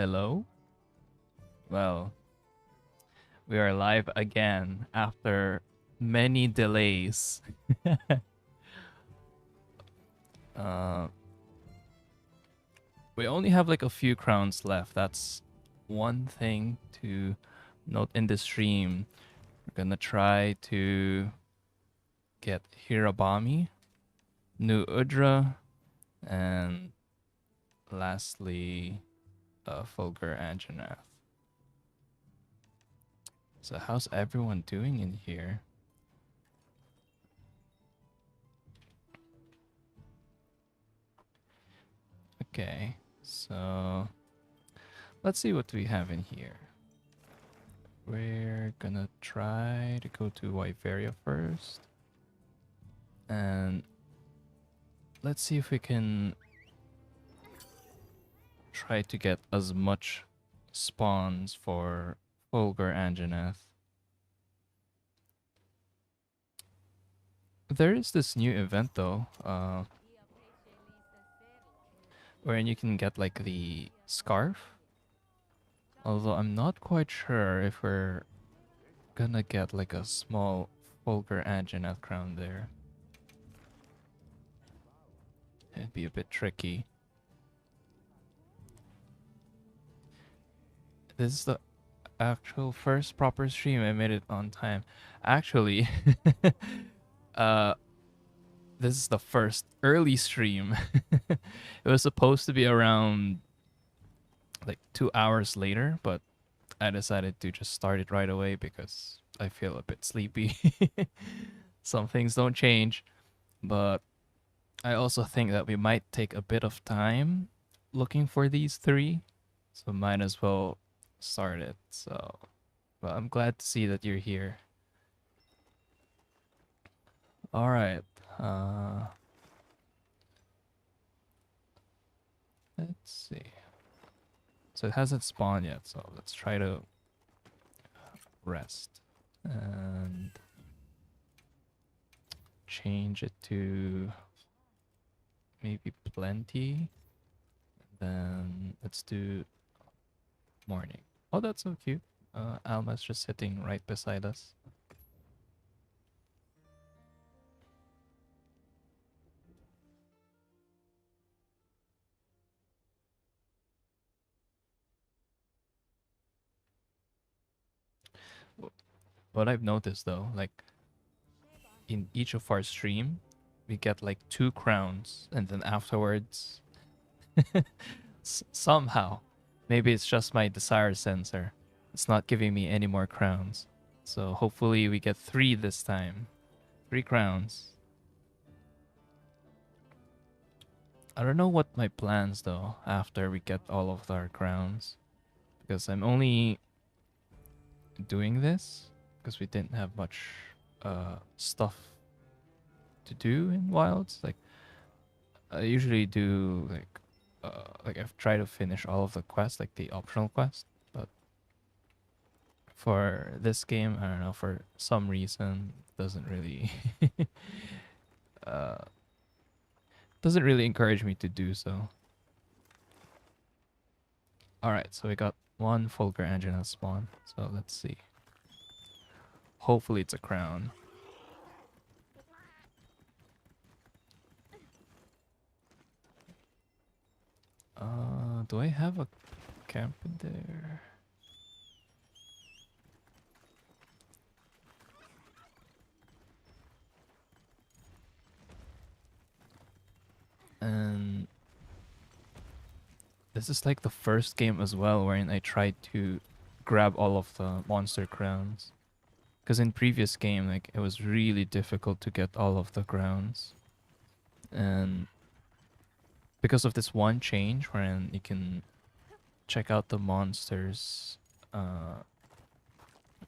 Hello? Well, we are live again after many delays. uh, we only have like a few crowns left. That's one thing to note in the stream. We're gonna try to get Hirabami, New Udra, and lastly, Fulgur Anjanath. So how's everyone doing in here? Okay, so let's see what we have in here. We're gonna try to go to Wyveria first. And let's see if we can try to get as much spawns for Fulgur Anjanath. There is this new event though, wherein you can get like the scarf. Although I'm not quite sure if we're gonna get like a small Fulgur Anjanath crown there. It'd be a bit tricky. This is the actual first proper stream. I made it on time. Actually, this is the first early stream. It was supposed to be around like 2 hours later, but I decided to just start it right away because I feel a bit sleepy. Some things don't change, but I also think that we might take a bit of time looking for these three, so might as well start it. So, well, I'm glad to see that you're here. All right. Let's see. So it hasn't spawned yet, so let's try to rest and change it to maybe plenty. Then let's do morning. Oh, that's so cute. Alma's just sitting right beside us. What I've noticed though, like in each of our stream, we get like 2 crowns, and then afterwards, somehow, maybe it's just my desire sensor. It's not giving me any more crowns. So hopefully we get 3 this time. 3 crowns. I don't know what my plans though after we get all of our crowns, because I'm only doing this because we didn't have much stuff to do in wilds. Like I usually do like I've tried to finish all of the quests, like the optional quest, but for this game, I don't know, for some reason doesn't really uh doesn't really encourage me to do so. Alright, so we got 1 Fulgur Anjanath spawn, so let's see. Hopefully it's a crown. Do I have a camp in there? And this is like the first game as well wherein I tried to grab all of the monster crowns. Because in previous game, like it was really difficult to get all of the crowns. And because of this one change wherein you can check out the monsters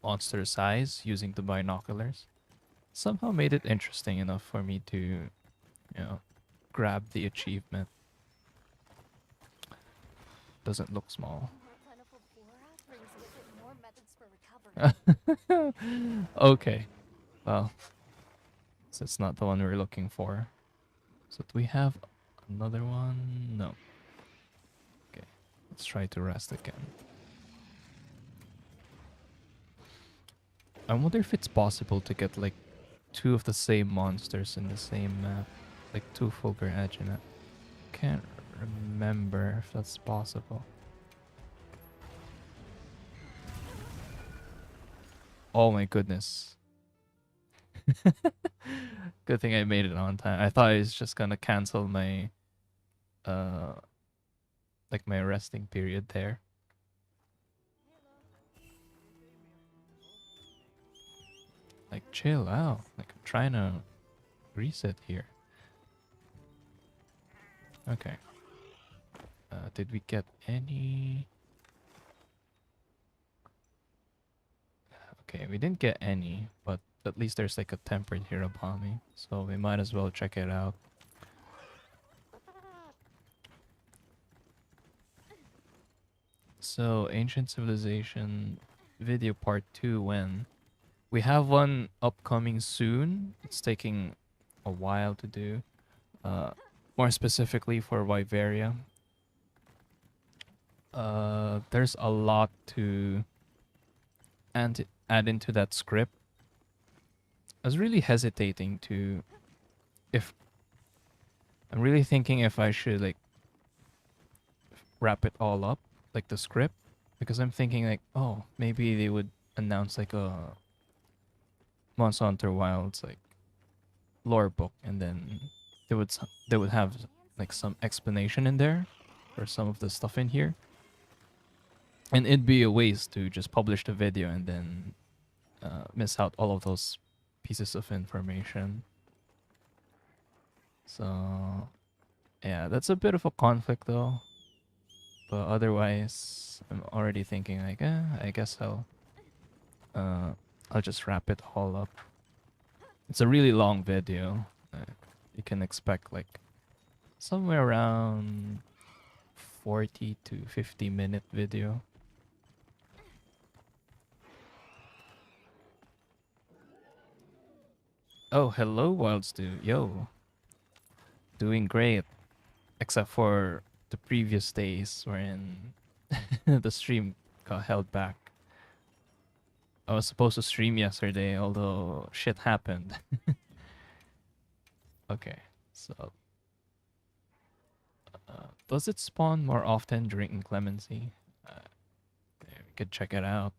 monster size using the binoculars, somehow made it interesting enough for me to, you know, grab the achievement. Doesn't look small. Okay. Well, so it's not the one we're looking for. So do we have another one? No. Okay. Let's Let's try to rest again. I wonder if it's possible to get like two of the same monsters in the same map. Like two Fulgur Edge in it. Can't remember if that's possible. Oh my goodness. Good thing I made it on time. I thought I was just gonna cancel my like my resting period there. Like chill out. Like I'm trying to reset here. Okay. Did we get any? Okay, we didn't get any, but at least there's like a temperate here upon me, so we might as well check it out. So, Ancient Civilization video part 2 when? We have one upcoming soon. It's taking a while to do. More specifically for Wyveria. There's a lot to add into that script. I was really hesitating to I'm really thinking if I should like wrap it all up, like the script, because I'm thinking like, oh, maybe they would announce like a Monster Hunter Wilds like lore book, and then they would have like some explanation in there for some of the stuff in here. And it'd be a waste to just publish the video and then miss out all of those pieces of information. So, yeah, that's a bit of a conflict though. But otherwise, I'm already thinking like, I guess I'll just wrap it all up. It's a really long video. You can expect like somewhere around 40 to 50-minute video. Oh, hello, Wild Stew. Yo. Doing great. Except for the previous days wherein the stream got held back. I was supposed to stream yesterday, although shit happened. Okay, so... does it spawn more often during inclemency? Yeah, we could check it out.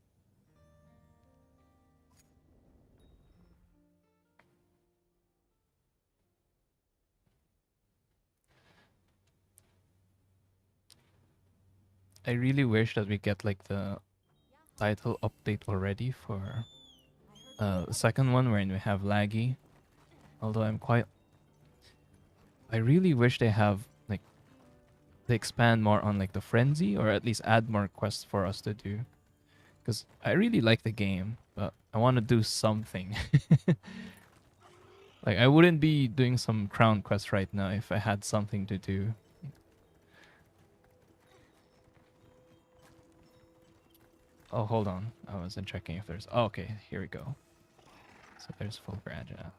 I really wish that we get like the title update already for the second one wherein we have laggy. Although I really wish they have like they expand more on like the frenzy, or at least add more quests for us to do. Because I really like the game, but I want to do something. Like I wouldn't be doing some crown quest right now if I had something to do. Oh, hold on. I wasn't checking if there's... Oh, okay, here we go. So there's full branch now.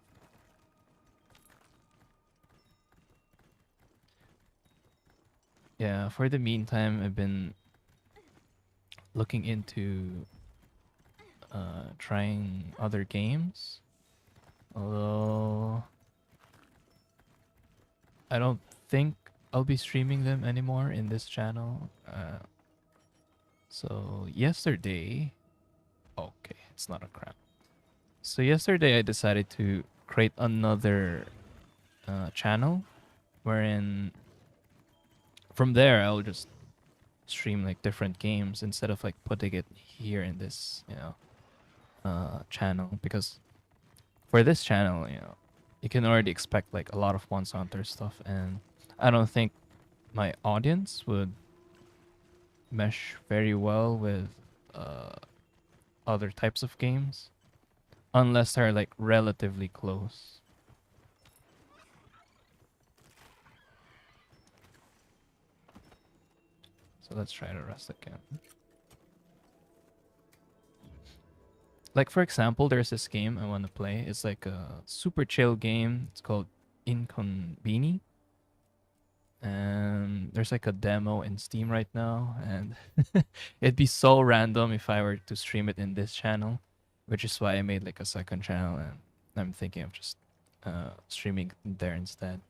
Yeah, for the meantime, I've been looking into trying other games. Although I don't think I'll be streaming them anymore in this channel. So yesterday... Okay, it's not a crap. So yesterday I decided to create another channel wherein from there I'll just stream like different games instead of like putting it here in this, channel, because for this channel, you can already expect like a lot of Monster Hunter stuff, and I don't think my audience would mesh very well with other types of games unless they're like relatively close. So let's try to rest again. Like for example, there's this game I want to play. It's like a super chill game. It's called Inconveni. And there's like a demo in Steam right now, and it'd be so random if I were to stream it in this channel, which is why I made like a second channel, and I'm thinking of just streaming there instead.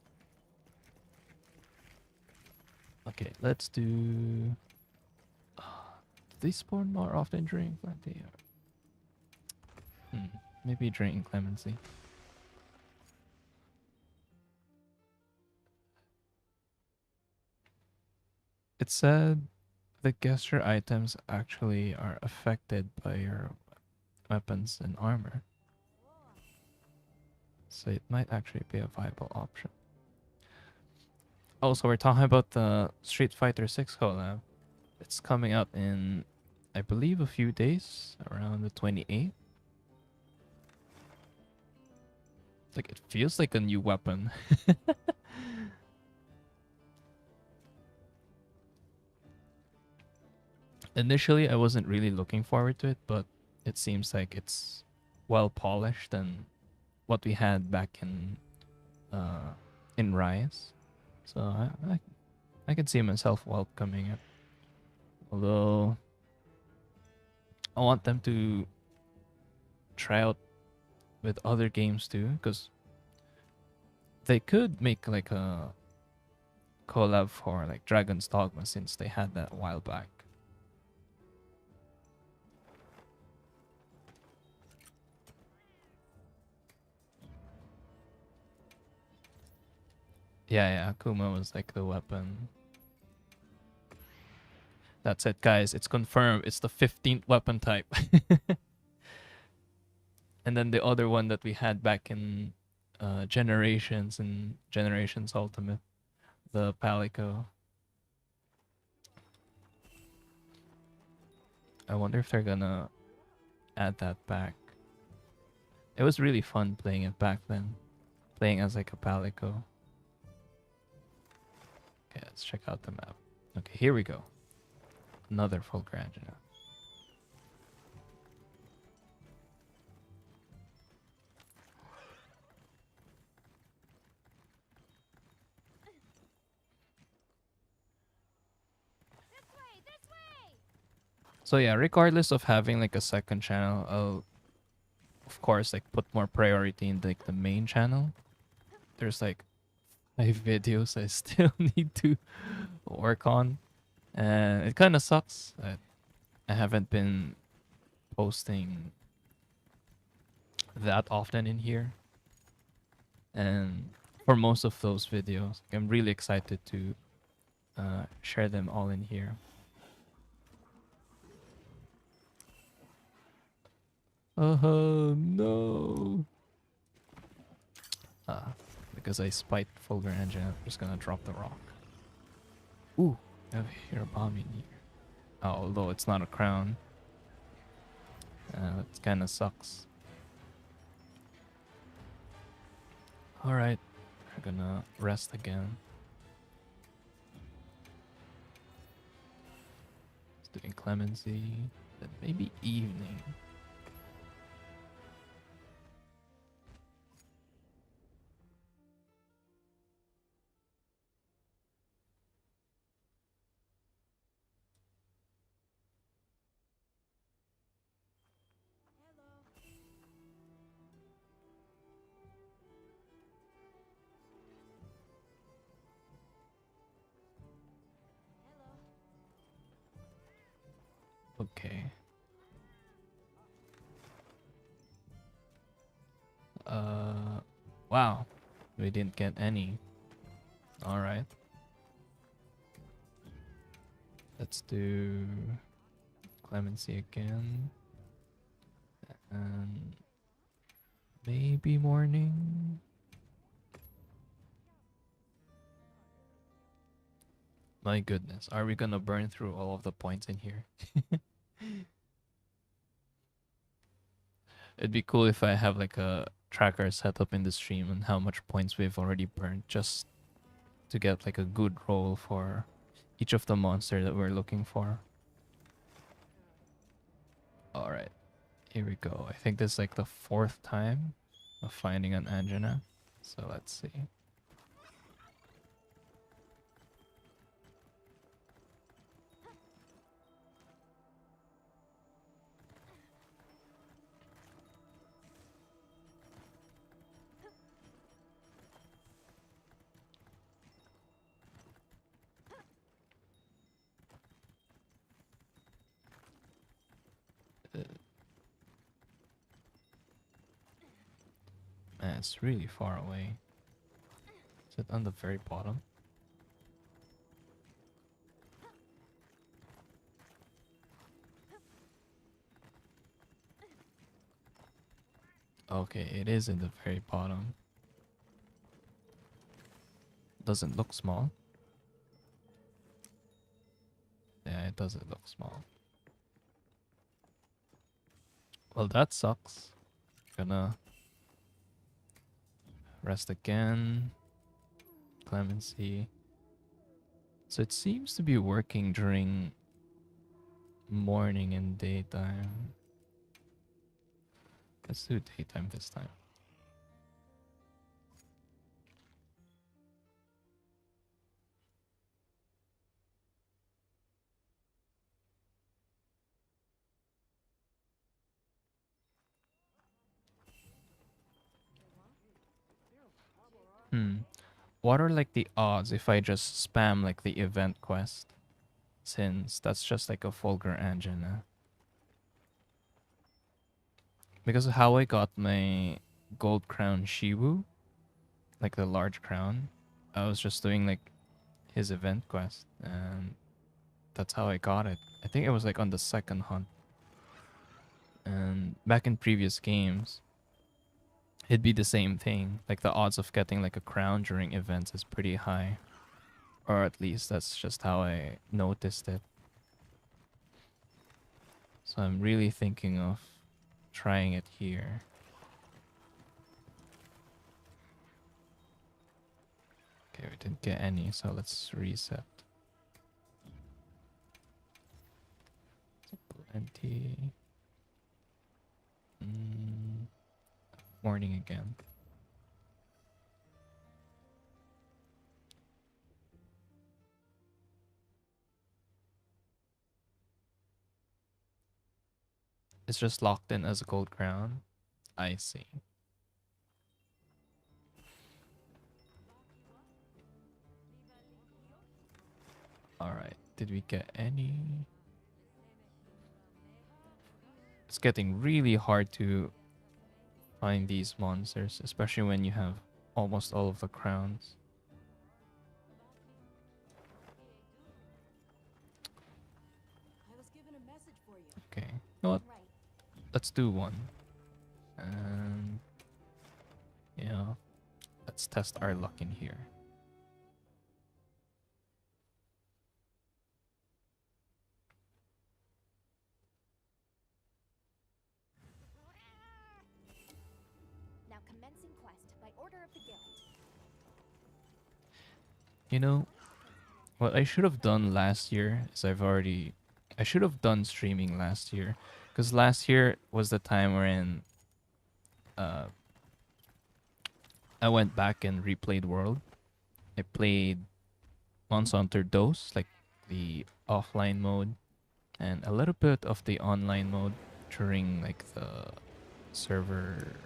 Okay, let's do. They spawn more often during plenty. Maybe during inclemency. It said the gesture items actually are affected by your weapons and armor. So it might actually be a viable option. Oh, so we're talking about the Street Fighter 6 collab. It's coming out in, I believe, a few days, around the 28th. Like, it feels like a new weapon. Initially, I wasn't really looking forward to it, but it seems like it's well polished and what we had back in Rise. So I can see myself welcoming it. Although I want them to try out with other games too, because they could make like a collab for like Dragon's Dogma, since they had that a while back. Yeah, Akuma was like the weapon. That's it, guys. It's confirmed. It's the 15th weapon type. And then the other one that we had back in Generations and Generations Ultimate, the Palico. I wonder if they're gonna add that back. It was really fun playing it back then, playing as like a Palico. Okay, let's check out the map. Okay, here we go. Another full Grandina. So yeah, regardless of having like a second channel, I'll of course like put more priority in like the main channel. There's like 5 videos I still need to work on, and it kind of sucks that I haven't been posting that often in here. And for most of those videos, I'm really excited to share them all in here. No. Because I spiked Fulgur Engine, I'm just gonna drop the rock. Ooh, I have a hero bomb in here. Oh, although it's not a crown. That kind of sucks. Alright, we're gonna rest again. Let's do inclemency, then maybe evening. Okay. Wow. We didn't get any. Alright. Let's do clemency again. And maybe morning. My goodness. Are we gonna burn through all of the points in here? It'd be cool if I have like a tracker set up in the stream on how much points we've already burned, just to get like a good roll for each of the monster that we're looking for. Alright, here we go. I think this is like the 4th time of finding an Angina. So let's see. It's really far away. Is it on the very bottom? Okay, it is in the very bottom. Doesn't look small. Yeah, it doesn't look small. Well, that sucks. Gonna rest again. Clemency. So it seems to be working during morning and daytime. Let's do daytime this time. Hmm. What are like the odds if I just spam like the event quest? Since that's just like a vulgar engine. Because of how I got my gold crown Shiwu, like the large crown, I was just doing like his event quest, and that's how I got it. I think it was like on the second hunt. And back in previous games, it'd be the same thing. Like the odds of getting like a crown during events is pretty high. Or at least that's just how I noticed it. So I'm really thinking of trying it here. Okay, we didn't get any, so let's reset. Plenty. Morning again. It's just locked in as a gold crown. I see. Alright, did we get any? It's getting really hard to find these monsters, especially when you have almost all of the crowns. Okay, you know what? Let's do one. And yeah, let's test our luck in here. Now commencing quest by order of the guild. You know, what I should have done last year is I should have done streaming last year. Because last year was the time wherein uh, I went back and replayed World. I played Monster Hunter Dose, like the offline mode, and a little bit of the online mode during like the server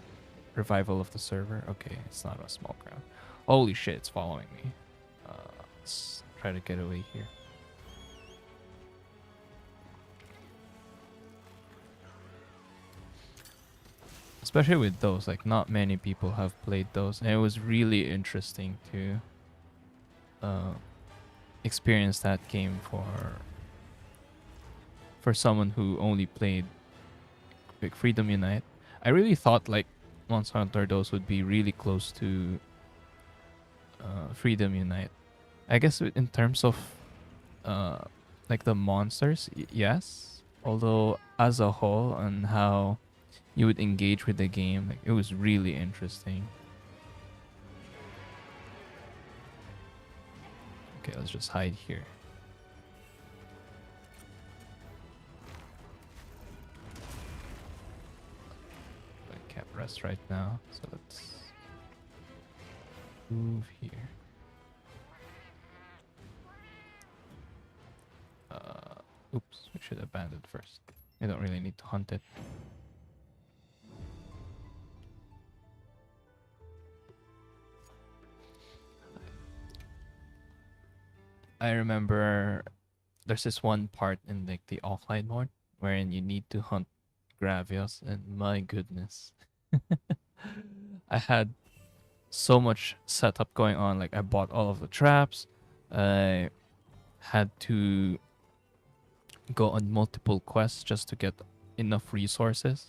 revival of the server. Okay, it's not a small crowd. Holy shit, it's following me. Let's try to get away here. Especially with those, like not many people have played those, and it was really interesting to experience that game for someone who only played like Freedom Unite. I really thought like Monster Hunter Dose would be really close to Freedom Unite. I guess in terms of like the monsters, yes. Although as a whole and how you would engage with the game, like it was really interesting. Okay, let's just hide here. I can't rest right now, so let's move here. Oops, we should abandon first. I don't really need to hunt it. I remember there's this one part in like the offline mode wherein you need to hunt Gravios, and my goodness. I had so much setup going on. Like I bought all of the traps. I had to go on multiple quests just to get enough resources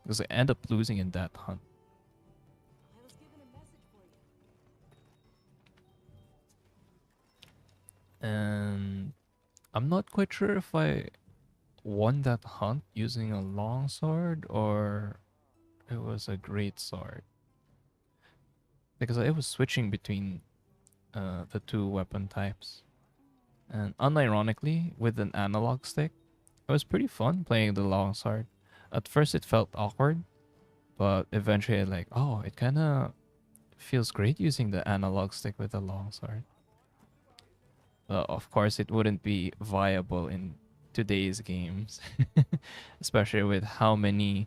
because I end up losing in that hunt. And I'm not quite sure if I won that hunt using a long sword or it was a great sword because I was switching between the two weapon types. And unironically, with an analog stick, it was pretty fun playing the long sword. At first, it felt awkward, but eventually, like, oh, it kind of feels great using the analog stick with the long sword. Of course, it wouldn't be viable in today's games, especially with how many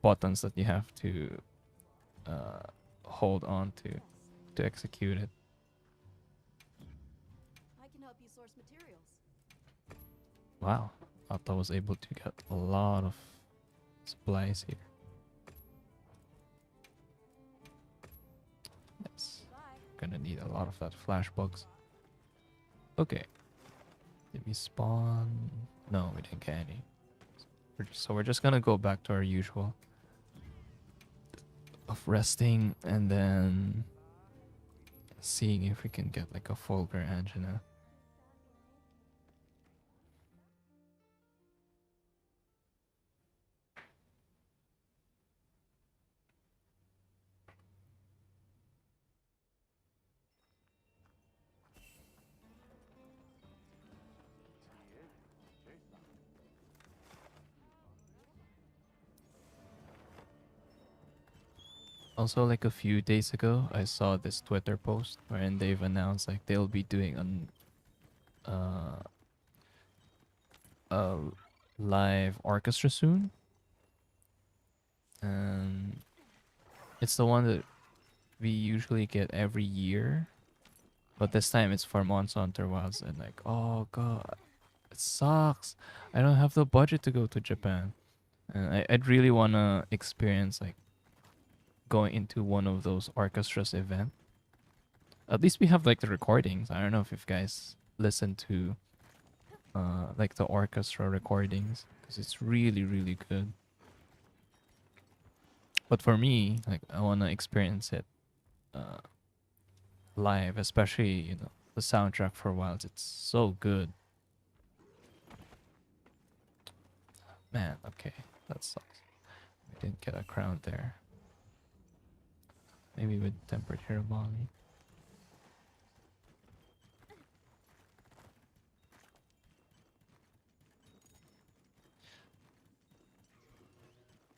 buttons that you have to uh, hold on to execute it. I can help you source materials. Wow, thought I was able to get a lot of supplies here. Yes, gonna need a lot of that flash bugs. Okay, did we spawn? No, we didn't get any. So we're just gonna go back to our usual of resting and then seeing if we can get like a Fulgur Angina. Also, like a few days ago, I saw this Twitter post wherein they've announced like they'll be doing uh, a live orchestra soon, and it's the one that we usually get every year, but this time it's for Monster Hunter Wilds. And like, oh god, it sucks. I don't have the budget to go to Japan, and I'd really wanna experience like going into one of those orchestras event. At least we have like the recordings. I don't know if you guys listen to like the orchestra recordings because it's really really good. But for me, like I want to experience it uh, live, especially the soundtrack for Wilds. It's so good, man. Okay, that sucks. We didn't get a crown there. Maybe with tempered hero Bonnie.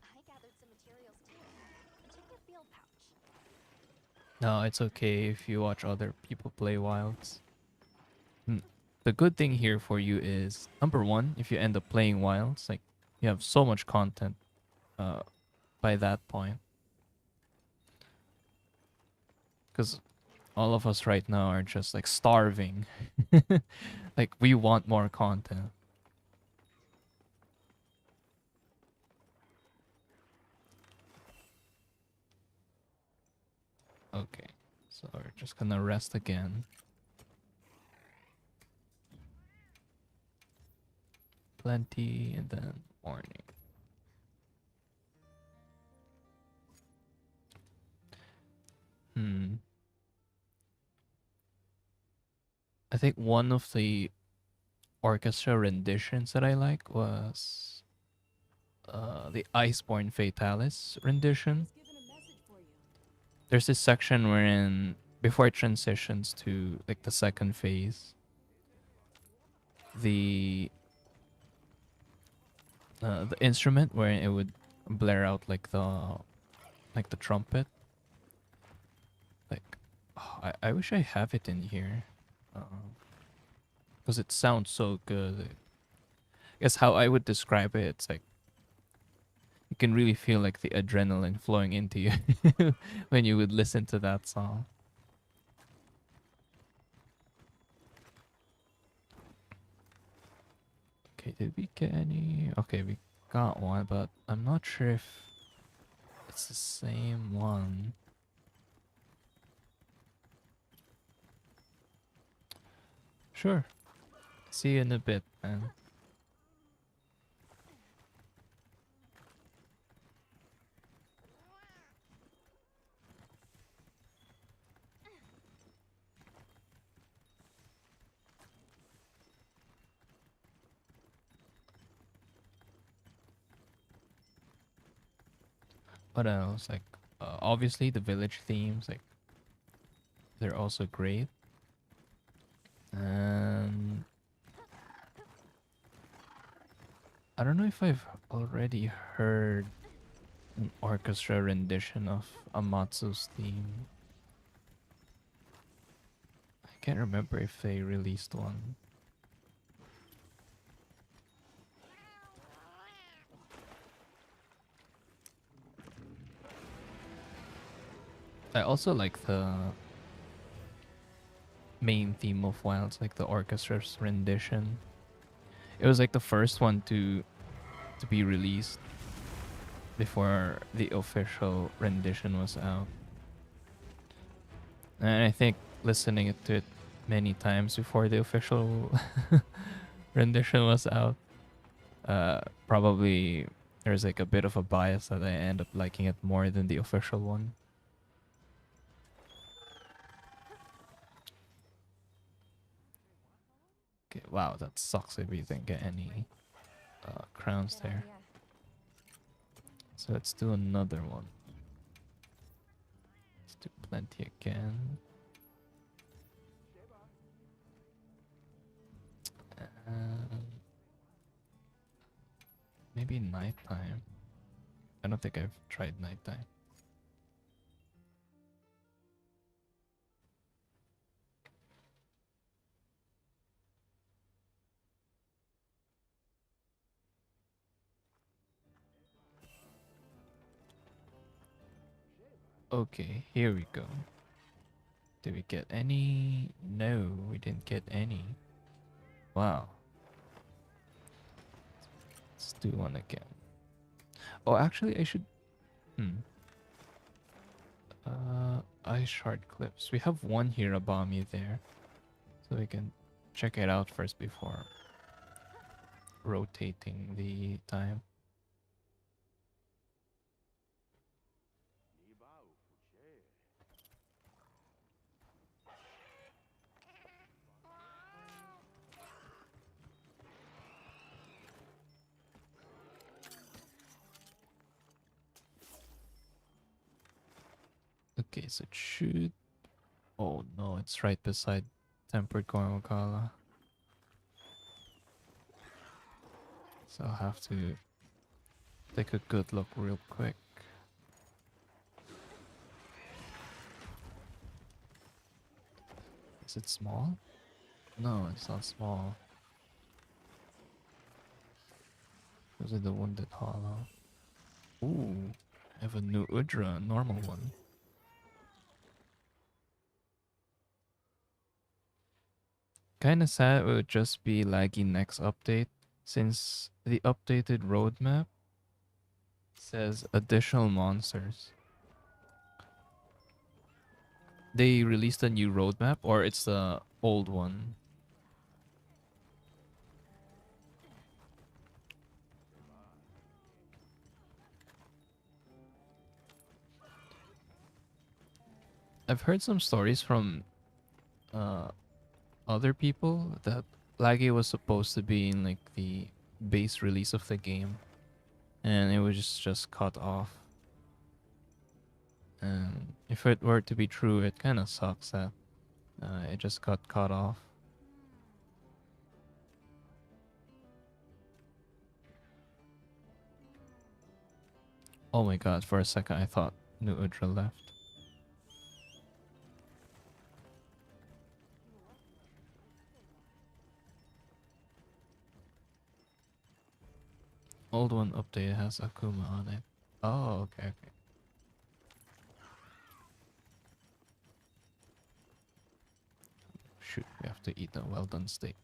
I gathered some materials too. Check your field pouch. No, it's okay if you watch other people play Wilds. The good thing here for you is number one, if you end up playing Wilds, like you have so much content uh, by that point. Because all of us right now are just like starving. Like we want more content. Okay, so we're just gonna rest again. Plenty and then morning. Hmm. I think one of the orchestra renditions that I like was the Iceborne Fatalis rendition. There's this section wherein before it transitions to like the second phase, the instrument where it would blare out like the trumpet. Like, oh, I wish I have it in here, because it sounds so good. I guess how I would describe it, it's like you can really feel like the adrenaline flowing into you when you would listen to that song. Okay, did we get any? Okay, we got one, but I'm not sure if it's the same one. Sure. See you in a bit, man. What else? Like, obviously the village themes, like, they're also great. And I don't know if I've already heard an orchestra rendition of Amatsu's theme. I can't remember if they released one. I also like the main theme of Wilds, like the orchestra's rendition. It was like the first one to be released before the official rendition was out. And I think listening to it many times before the official rendition was out, probably there's like a bit of a bias that I end up liking it more than the official one. Okay, wow, that sucks if we didn't get any crowns Good there. idea. So let's do another one. Let's do plenty again. And maybe nighttime. I don't think I've tried nighttime. Okay, here we go. Did we get any? No, we didn't get any. Wow. Let's do one again. Oh, actually, I should. Hmm. Ice shard clips. We have one Hirabami there, so we can check it out first before rotating the time. Okay, so it should. Oh no, it's right beside tempered Gormakala. So I'll have to take a good look real quick. Is it small? No, it's not small. Was it the Wounded Hollow? Ooh, I have a new Udra, a normal one. Kinda sad it would just be laggy next update, since the updated roadmap says additional monsters. They released a new roadmap, or it's the old one? I've heard some stories from uh, other people that laggy was supposed to be in like the base release of the game, and it was just cut off. And if it were to be true, it kind of sucks that it just got cut off. Oh my god, for a second I thought New Udra left. Old one update has Akuma on it. Oh, okay, okay. Shoot, we have to eat a well done steak.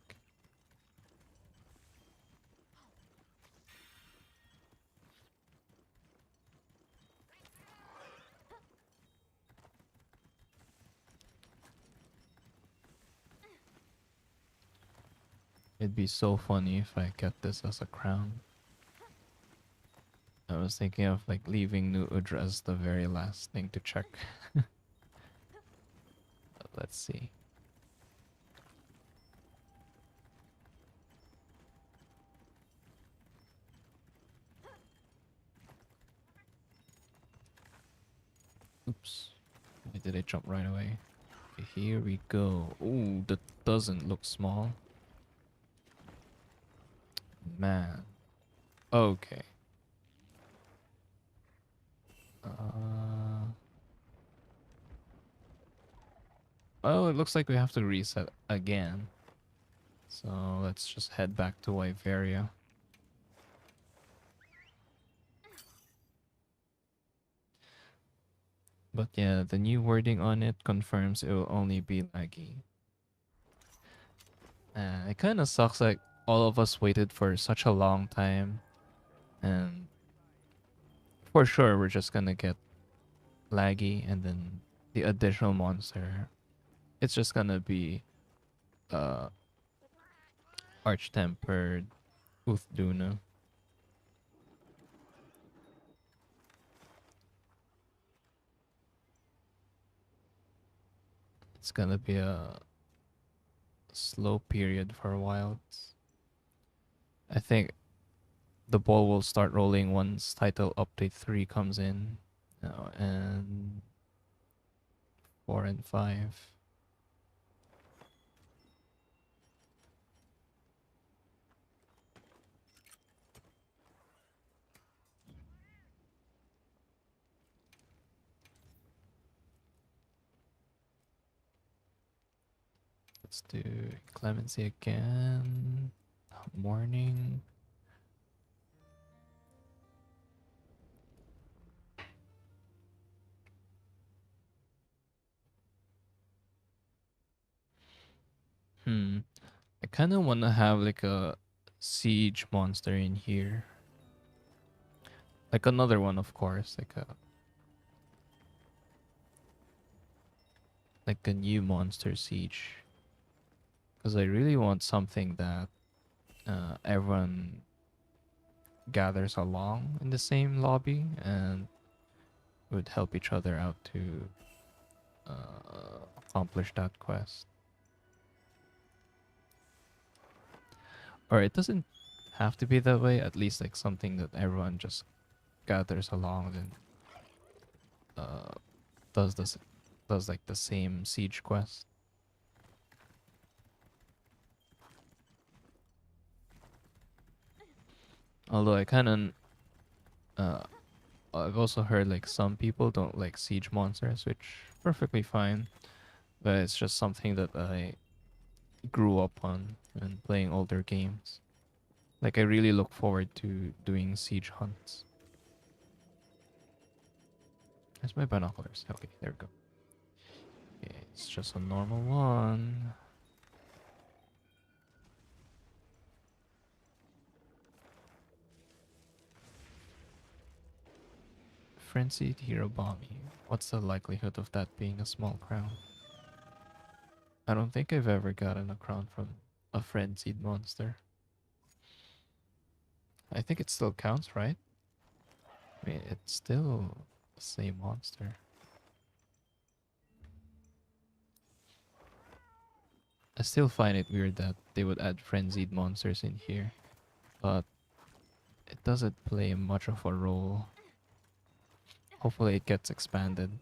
It'd be so funny if I get this as a crown. I was thinking of like leaving New Udra as the very last thing to check. Let's see. Oops. Why did I jump right away? Okay, here we go. Ooh, that doesn't look small. Man. Okay. Uh, oh, it looks like we have to reset again. So let's just head back to Wyveria. But yeah, the new wording on it confirms it will only be laggy. It kind of sucks like all of us waited for such a long time. And for sure, we're just gonna get laggy, and then the additional monster. It's just gonna be uh Arch-Tempered Uthduna. It's gonna be a slow period for wilds. I think the ball will start rolling once title update 3 comes in. And 4 and 5. Let's do Clemency again. Morning. I kind of want to have like a siege monster in here. Like another one, of course. Like a new monster siege. Because I really want something that everyone gathers along in the same lobby and would help each other out to accomplish that quest. Or it doesn't have to be that way, at least like something that everyone just gathers along and does this does like the same siege quest. Although uh I've also heard like some people don't like siege monsters, which perfectly fine. But it's just something that I grew up on and playing older games. Like I really look forward to doing siege hunts. There's my binoculars. Okay, there we go. Okay, it's just a normal one. Frenzied Hero Bomby. What's the likelihood of that being a small crown? I don't think I've ever gotten a crown from a frenzied monster. I think it still counts, right? I mean, it's still the same monster. I still find it weird that they would add frenzied monsters in here, but it doesn't play much of a role. Hopefully it gets expanded.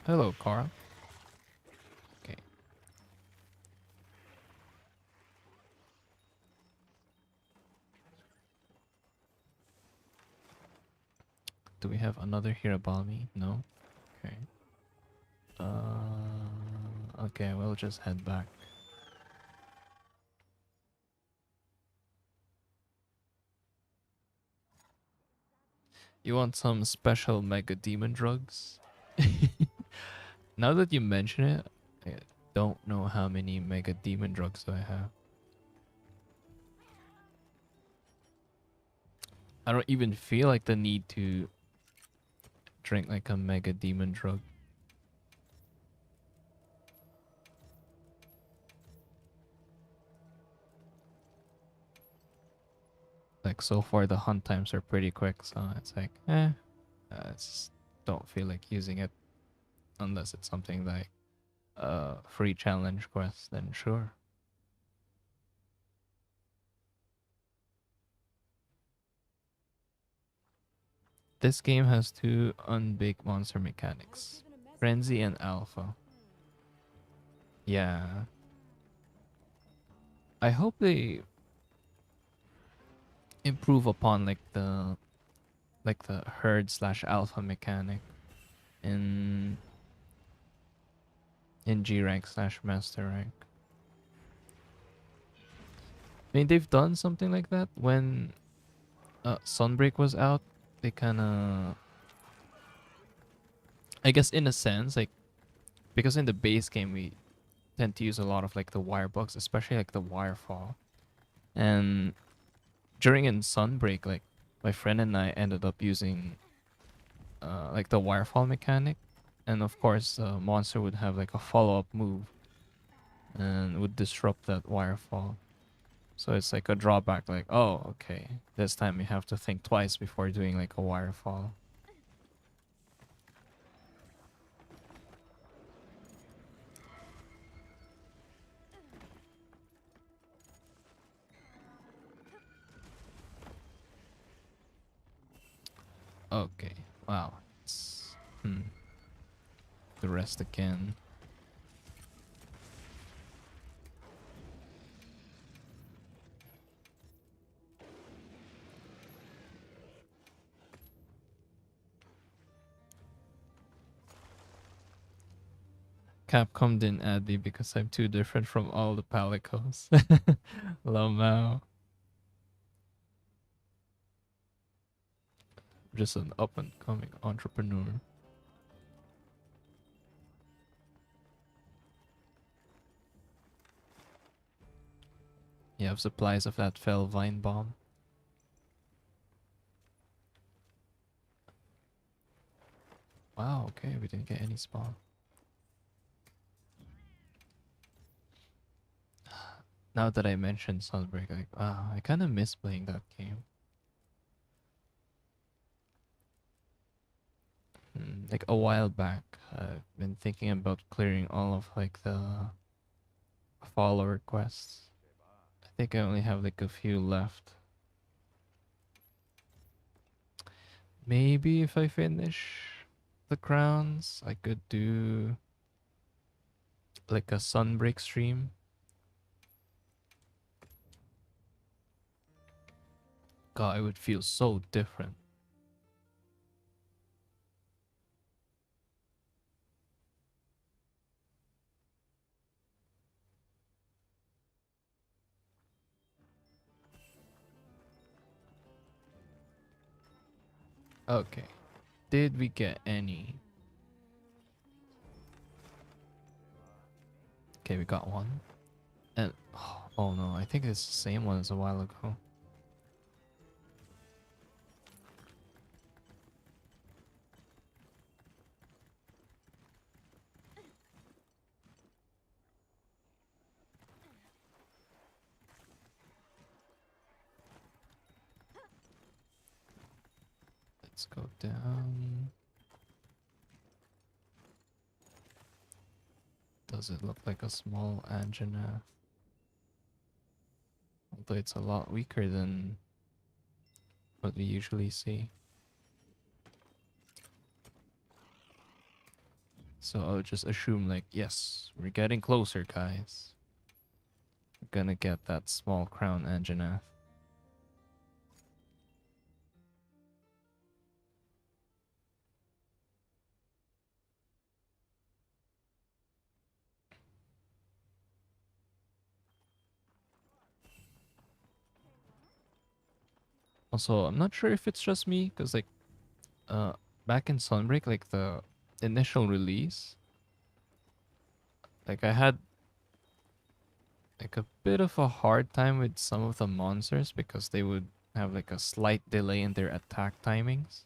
Hello, Kara. Okay. Do we have another Hirabalmi? No? Okay. Okay, we'll just head back. You want some special mega demon drugs? Now that you mention it, I don't know how many mega demon drugs do I have. I don't even feel like the need to drink like a mega demon drug. Like so far the hunt times are pretty quick, so it's like, I just don't feel like using it unless it's something like free challenge quest, then sure. This game has two unbaked monster mechanics, Frenzy and Alpha. Yeah. I hope they improve upon like the herd slash alpha mechanic in G rank slash master rank. I mean, they've done something like that when Sunbreak was out. They kind of, I guess, in a sense, like because in the base game we tend to use a lot of like the wire bugs, especially like the wirefall. And during in Sunbreak, like my friend and I ended up using like the wirefall mechanic, and of course the monster would have like a follow-up move and would disrupt that wirefall. So it's like a drawback, like, oh, okay, this time you have to think twice before doing like a wirefall. Okay, wow. The rest again. Capcom didn't add me because I'm too different from all the Palicos. Lamau. Just an up and coming entrepreneur. You have supplies of that fell vine bomb. Wow, okay, we didn't get any spawn. Now that I mentioned Sunbreak, like, wow, I kind of miss playing that game. Like a while back, I've been thinking about clearing all of like the follower quests. I think I only have like a few left. Maybe if I finish the crowns, I could do like a Sunbreak stream. God, it would feel so different. Okay. Did we get any? Okay, we got one. And oh no, I think it's the same one as a while ago. Let's go down. Does it look like a small angina? Although it's a lot weaker than what we usually see. So I'll just assume like, yes, we're getting closer, guys. We're gonna get that small crown angina. Also, I'm not sure if it's just me, because like back in Sunbreak, like the initial release, like I had like a bit of a hard time with some of the monsters because they would have like a slight delay in their attack timings.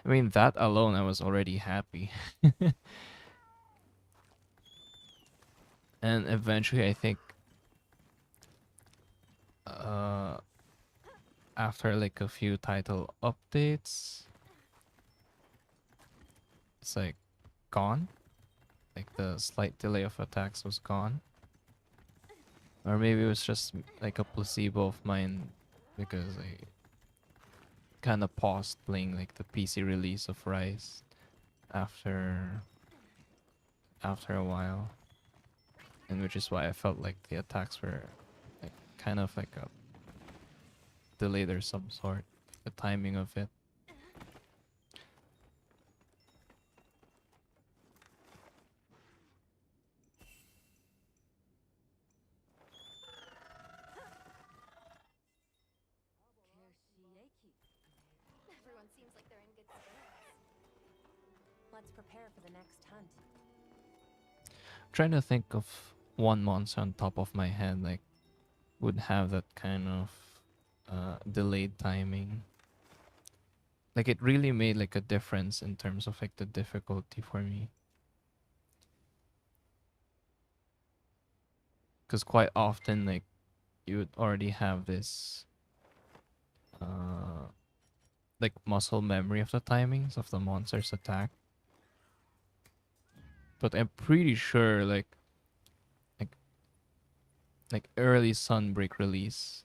I mean, that alone, I was already happy. And eventually, I think uh, after like a few title updates, it's like gone. Like the slight delay of attacks was gone. Or maybe it was just like a placebo of mine because I kind of paused playing like the PC release of Rise after a while, and which is why I felt like the attacks were like kind of like a delayed or some sort, the timing of it. Everyone seems like they're in good spirits. Let's prepare for the next hunt. I'm trying to think of one monster on top of my head like would have that kind of delayed timing. Like it really made like a difference in terms of like the difficulty for me. Because quite often like you would already have this uh like muscle memory of the timings of the monster's attack. But I'm pretty sure like like early Sunbreak release,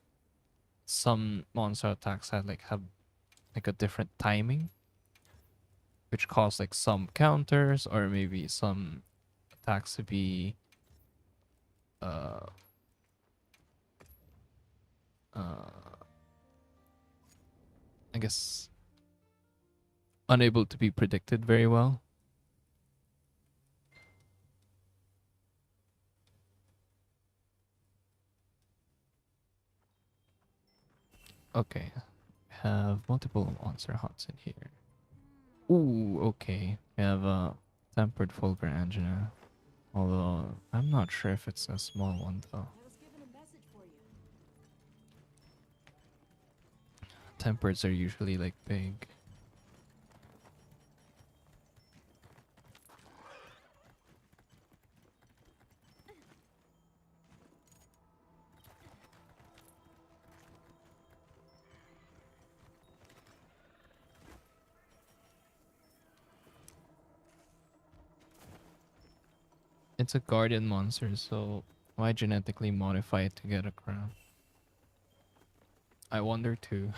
some monster attacks had like have like a different timing, which caused like some counters or maybe some attacks to be uh uh I guess unable to be predicted very well. Okay. Have multiple monster huts in here. Ooh, okay. We have a tempered Fulgur Angina. Although I'm not sure if it's a small one though. I was given a message for you. Tempereds are usually like big. It's a guardian monster, so why genetically modify it to get a crown? I wonder too.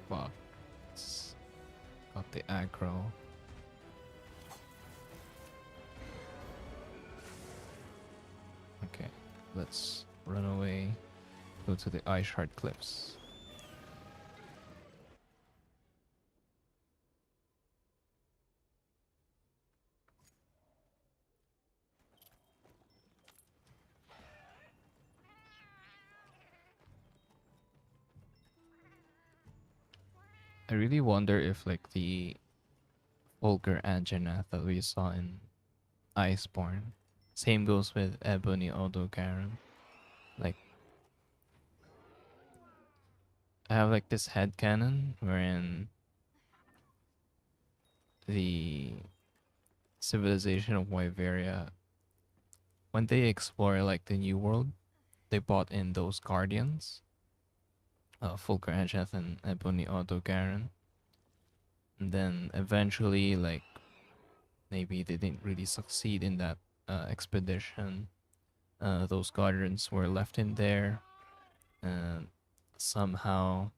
Wow. It's got the aggro. Okay, let's run away. Go to the Ice Shard Cliffs. I really wonder if like the Fulgur Anjanath that we saw in Iceborne. Same goes with Ebony Odogaron. Like I have like this headcanon wherein the civilization of Wyveria, when they explore like the new world, they bought in those guardians, Fulgur Anjanath and Ebony Odogaron. And then eventually like maybe they didn't really succeed in that expedition. Those guardians were left in there, and somehow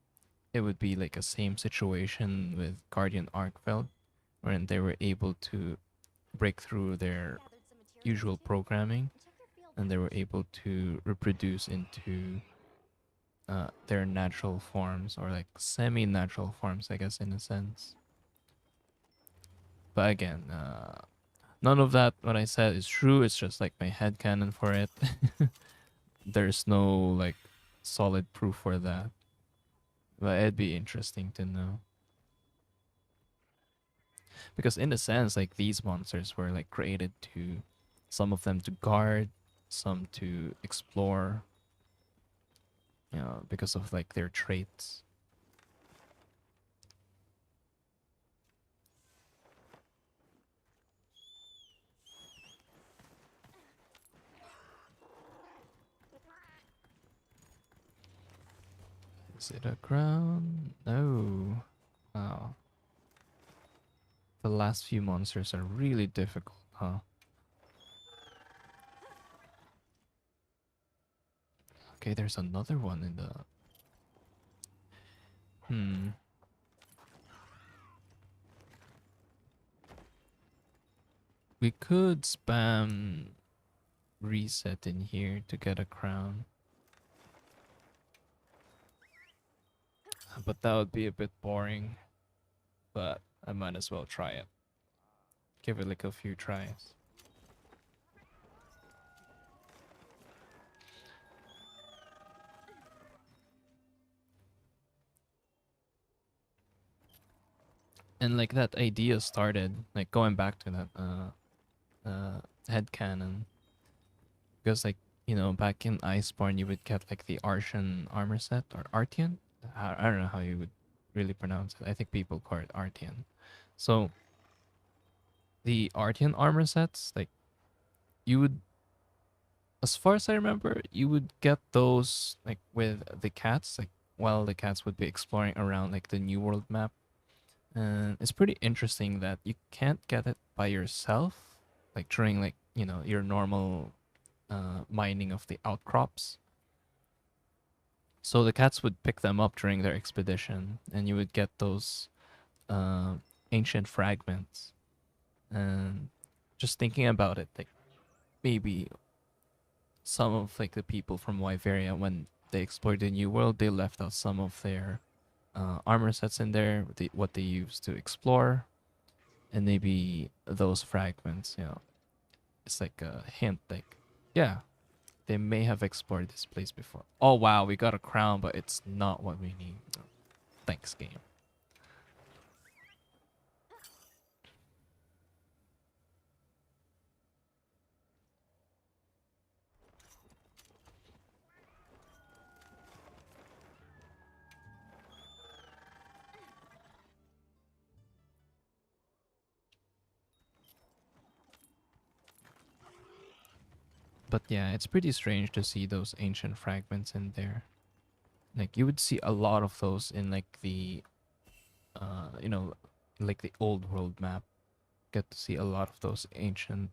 it would be like a same situation with Guardian Arkfeld, wherein they were able to break through their Gathered some materials usual too. programming, And check your field and they were guides. able to reproduce into their natural forms, or like semi-natural forms, I guess, in a sense. But again, none of that what I said is true. It's just like my headcanon for it. There's no like solid proof for that. But it'd be interesting to know. Because in a sense, like these monsters were like created to, some of them to guard, some to explore, you know, because of like their traits. Is it a crown? No. Wow. The last few monsters are really difficult, huh? Okay, there's another one in the... Hmm. We could spam reset in here to get a crown. But that would be a bit boring. But I might as well try it. Give it like a few tries. And like that idea started, like going back to that headcanon. Because like, you know, back in Iceborne you would get like the Artian armor set, or Artian? I don't know how you would really pronounce it. I think people call it Artian. So the Artian armor sets, like you would, as far as I remember, you would get those like with the cats, like while the cats would be exploring around like the New World map. And it's pretty interesting that you can't get it by yourself, like during like, you know, your normal mining of the outcrops. So the cats would pick them up during their expedition, and you would get those uh, ancient fragments. And just thinking about it, like maybe some of like the people from Wyveria, when they explored the New World, they left out some of their armor sets in there, what they used to explore, and maybe those fragments, you know, it's like a hint, like, yeah, they may have explored this place before. Oh wow, we got a crown, but it's not what we need. Thanks, game. But yeah, it's pretty strange to see those ancient fragments in there. Like you would see a lot of those in like the you know, like the old world map. Get to see a lot of those ancient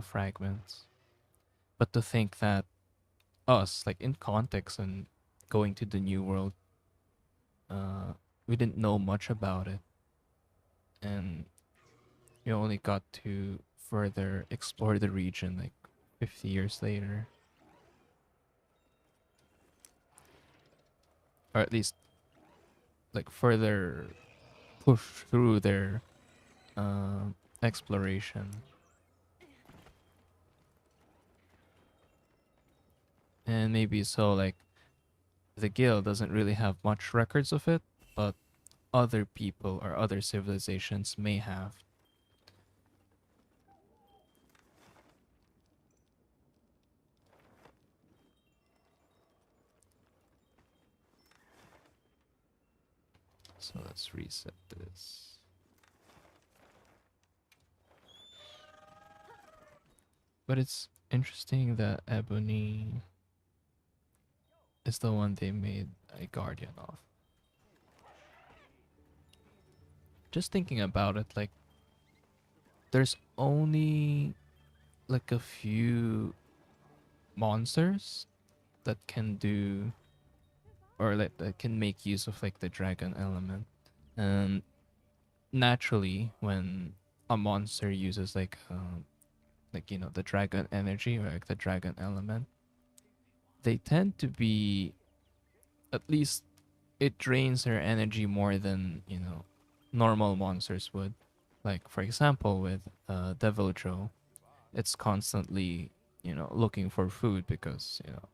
fragments. But to think that us, like in context and going to the new world, uh, we didn't know much about it, and we only got to further explore the region like 50 years later, or at least like further push through their uh, exploration. And maybe so like the guild doesn't really have much records of it, but other people or other civilizations may have. So let's reset this. But it's interesting that Ebony is the one they made a guardian of. Just thinking about it, like there's only like a few monsters that can do, or like that can make use of like the dragon element. And naturally when a monster uses like you know, the dragon energy or like the dragon element, they tend to be, at least it drains their energy more than, you know, normal monsters would. Like for example with Devil Joe, it's constantly, you know, looking for food because, you know,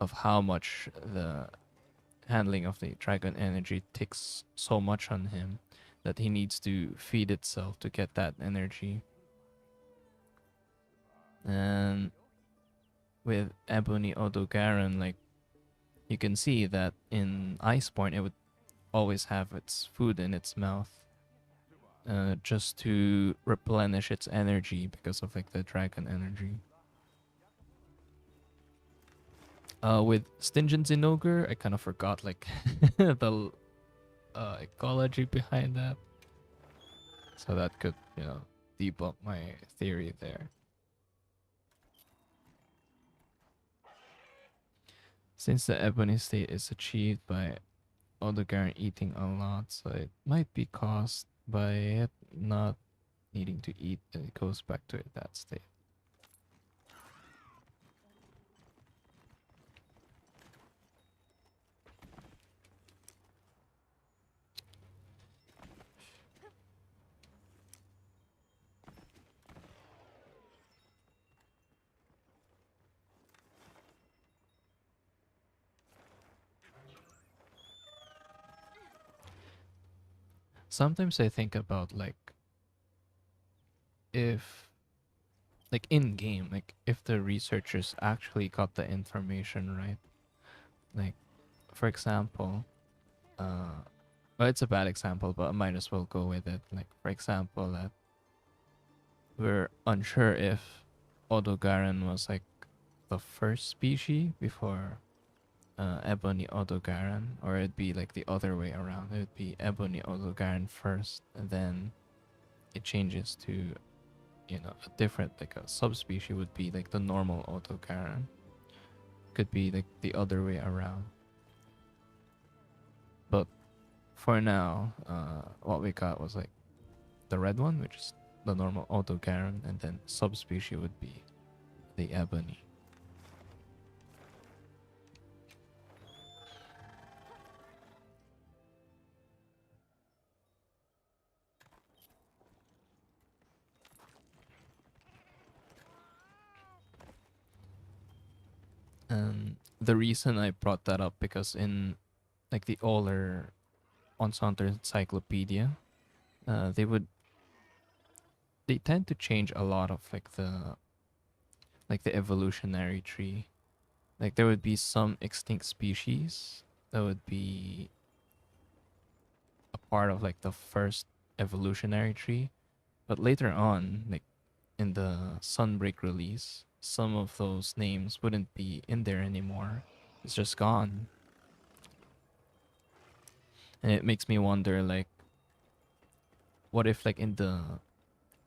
of how much the handling of the dragon energy takes so much on him that he needs to feed itself to get that energy. And with Ebony Odogaron, like you can see that in Iceborne, it would always have its food in its mouth, just to replenish its energy because of like the dragon energy. With Stingent Zinogre, I kind of forgot like the ecology behind that, so that could debunk my theory there. Since the ebony state is achieved by Odogaron eating a lot, so it might be caused by it not needing to eat, and it goes back to that state. Sometimes I think about like if like in game, like if the researchers actually got the information right. Like for example, well, it's a bad example, but I might as well go with it. Like for example, that we're unsure if Odogaron was like the first species before Ebony Odogaron, or it'd be like the other way around. It would be Ebony Odogaron first, and then it changes to a different, like a subspecies would be like the normal Odogaron. Could be like the other way around. But for now, what we got was like the red one, which is the normal Odogaron, and then subspecies would be the Ebony. And the reason I brought that up because in like the older Encounter Encyclopedia, they would they tend to change a lot of like the evolutionary tree. Like there would be some extinct species that would be a part of like the first evolutionary tree, but later on, like in the Sunbreak release, some of those names wouldn't be in there anymore. It's just gone. And it makes me wonder like what if like in the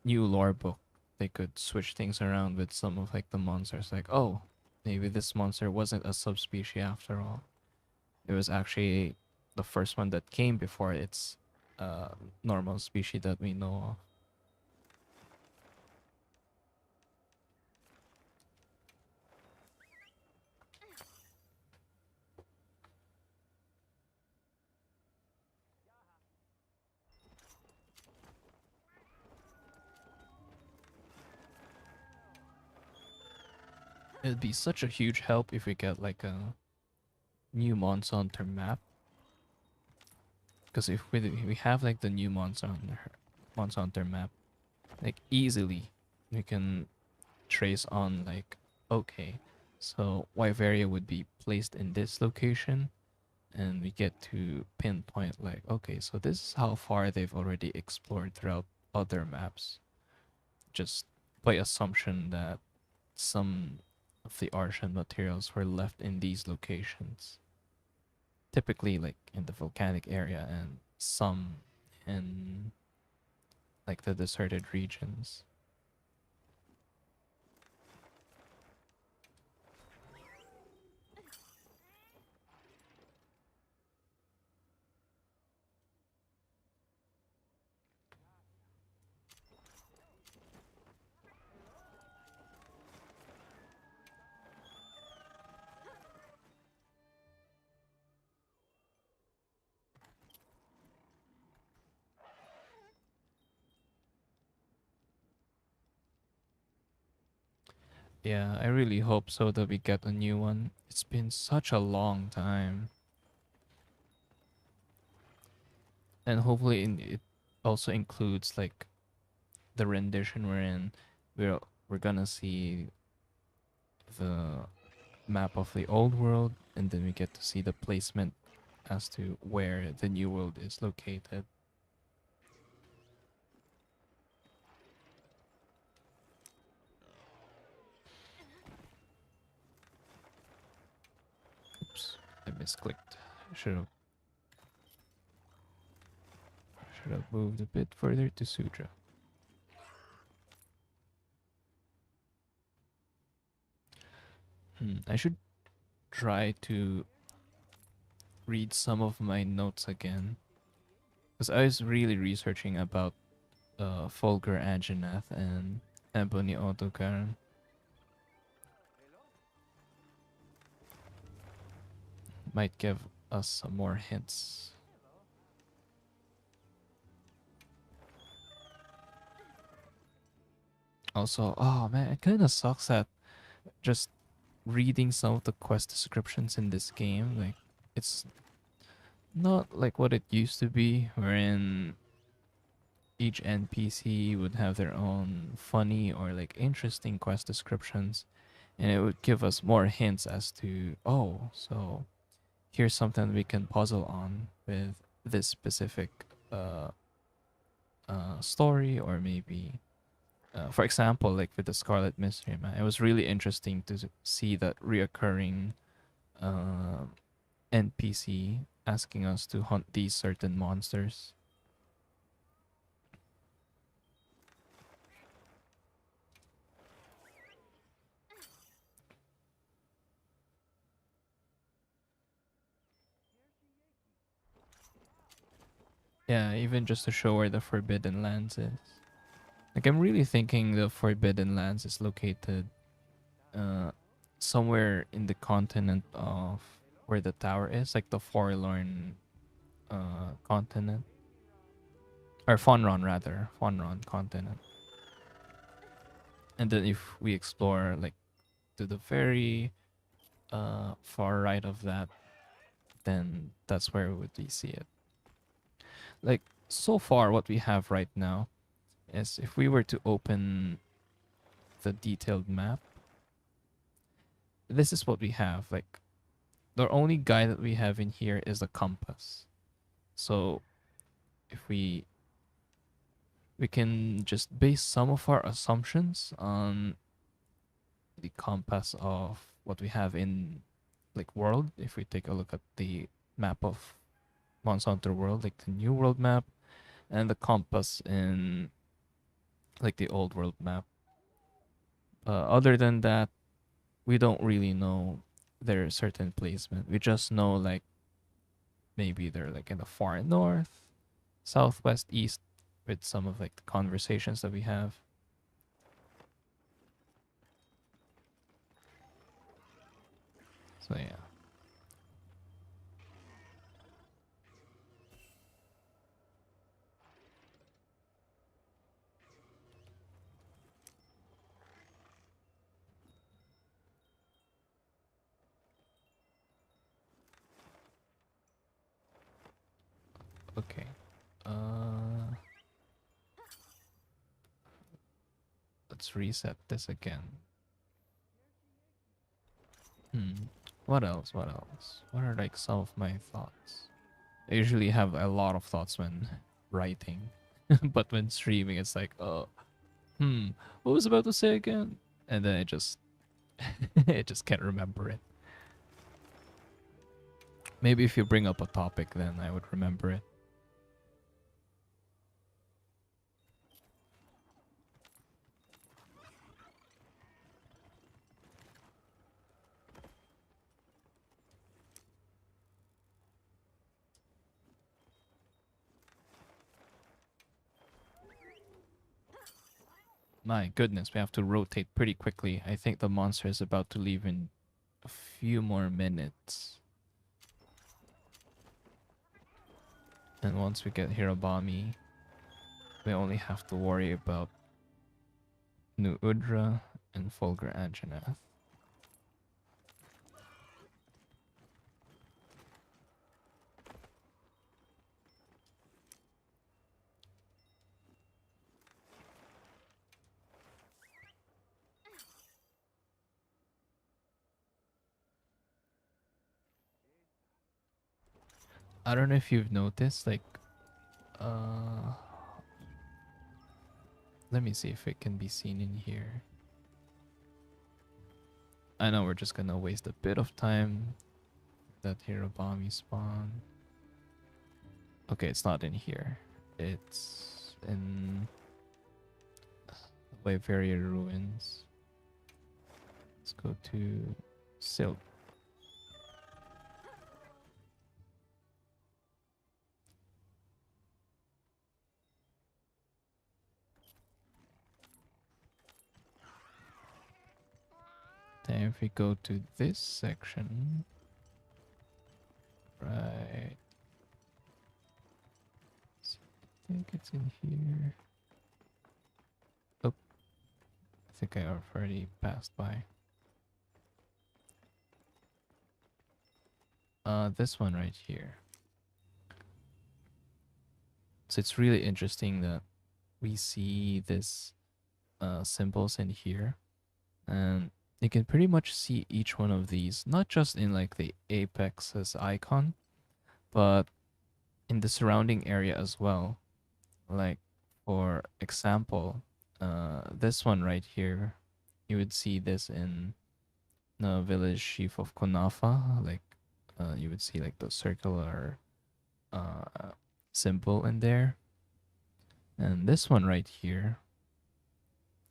new lore book they could switch things around with some of like the monsters, like, oh, maybe this monster wasn't a subspecies after all. It was actually the first one that came before its normal species that we know of. It'd be such a huge help if we get like a new Monster map. Because if we have like the new Monster map, like easily we can trace on like, okay, so Wyveria would be placed in this location, and we get to pinpoint like, okay, so this is how far they've already explored throughout other maps, just by assumption that some of the Arshan materials were left in these locations, typically like in the volcanic area, and some in like the deserted regions. Yeah, I really hope so that we get a new one. It's been such a long time. and hopefully it also includes like the rendition wherein we're gonna see the map of the old world, and then we get to see the placement as to where the new world is located. Oops, I misclicked. Should have moved a bit further to Sutra. I should try to read some of my notes again, because I was really researching about Folger Anjanath and Ebony Otokaran. Might give us some more hints. Also, oh man, it kind of sucks that just reading some of the quest descriptions in this game, like, it's not like what it used to be, wherein each NPC would have their own funny or like interesting quest descriptions, and it would give us more hints as to, oh, so here's something we can puzzle on with this specific uh, story, or maybe, for example, like with the Scarlet Mystery, man, it was really interesting to see that reoccurring uh, NPC asking us to hunt these certain monsters. Yeah, even just to show where the Forbidden Lands is. Like, I'm really thinking the Forbidden Lands is located uh, somewhere in the continent of where the tower is, like the Forlorn continent. Or Fonron, rather. Fonron continent. And then if we explore, like, to the very far right of that, then that's where would we see it. Like, so far, what we have right now is, if we were to open the detailed map, this is what we have. Like, the only guide that we have in here is the compass. So if we can just base some of our assumptions on the compass of what we have in, like, world. If we take a look at the map of Monster Hunter World, like the new world map, and the compass in, like, the old world map. Other than that, we don't really know their certain placement. We just know, like, maybe they're like in the far north, southwest, east, with some of like the conversations that we have. So yeah. Okay. Uh let's reset this again. What else? What else? What are like some of my thoughts? I usually have a lot of thoughts when writing. But when streaming it's like, what was I about to say again? And then it just it just can't remember it. Maybe if you bring up a topic, then I would remember it. My goodness, we have to rotate pretty quickly. I think the monster is about to leave in a few more minutes. And once we get Hirobami, we only have to worry about New Udra and Fulgur Anjanath. I don't know if you've noticed, like, uh, let me see if it can be seen in here. I know we're just gonna waste a bit of time. That Hirobami spawn. Okay, it's not in here. It's in Wyveria ruins. Let's go to Silt. Then if we go to this section, right? I think it's in here. Oh, I think I already passed by. This one right here. So it's really interesting that we see this symbols in here, and you can pretty much see each one of these, not just in like the apex's icon, but in the surrounding area as well. Like, for example, this one right here, you would see this in the village chief of Konafa. Like, you would see like the circular symbol in there. And this one right here,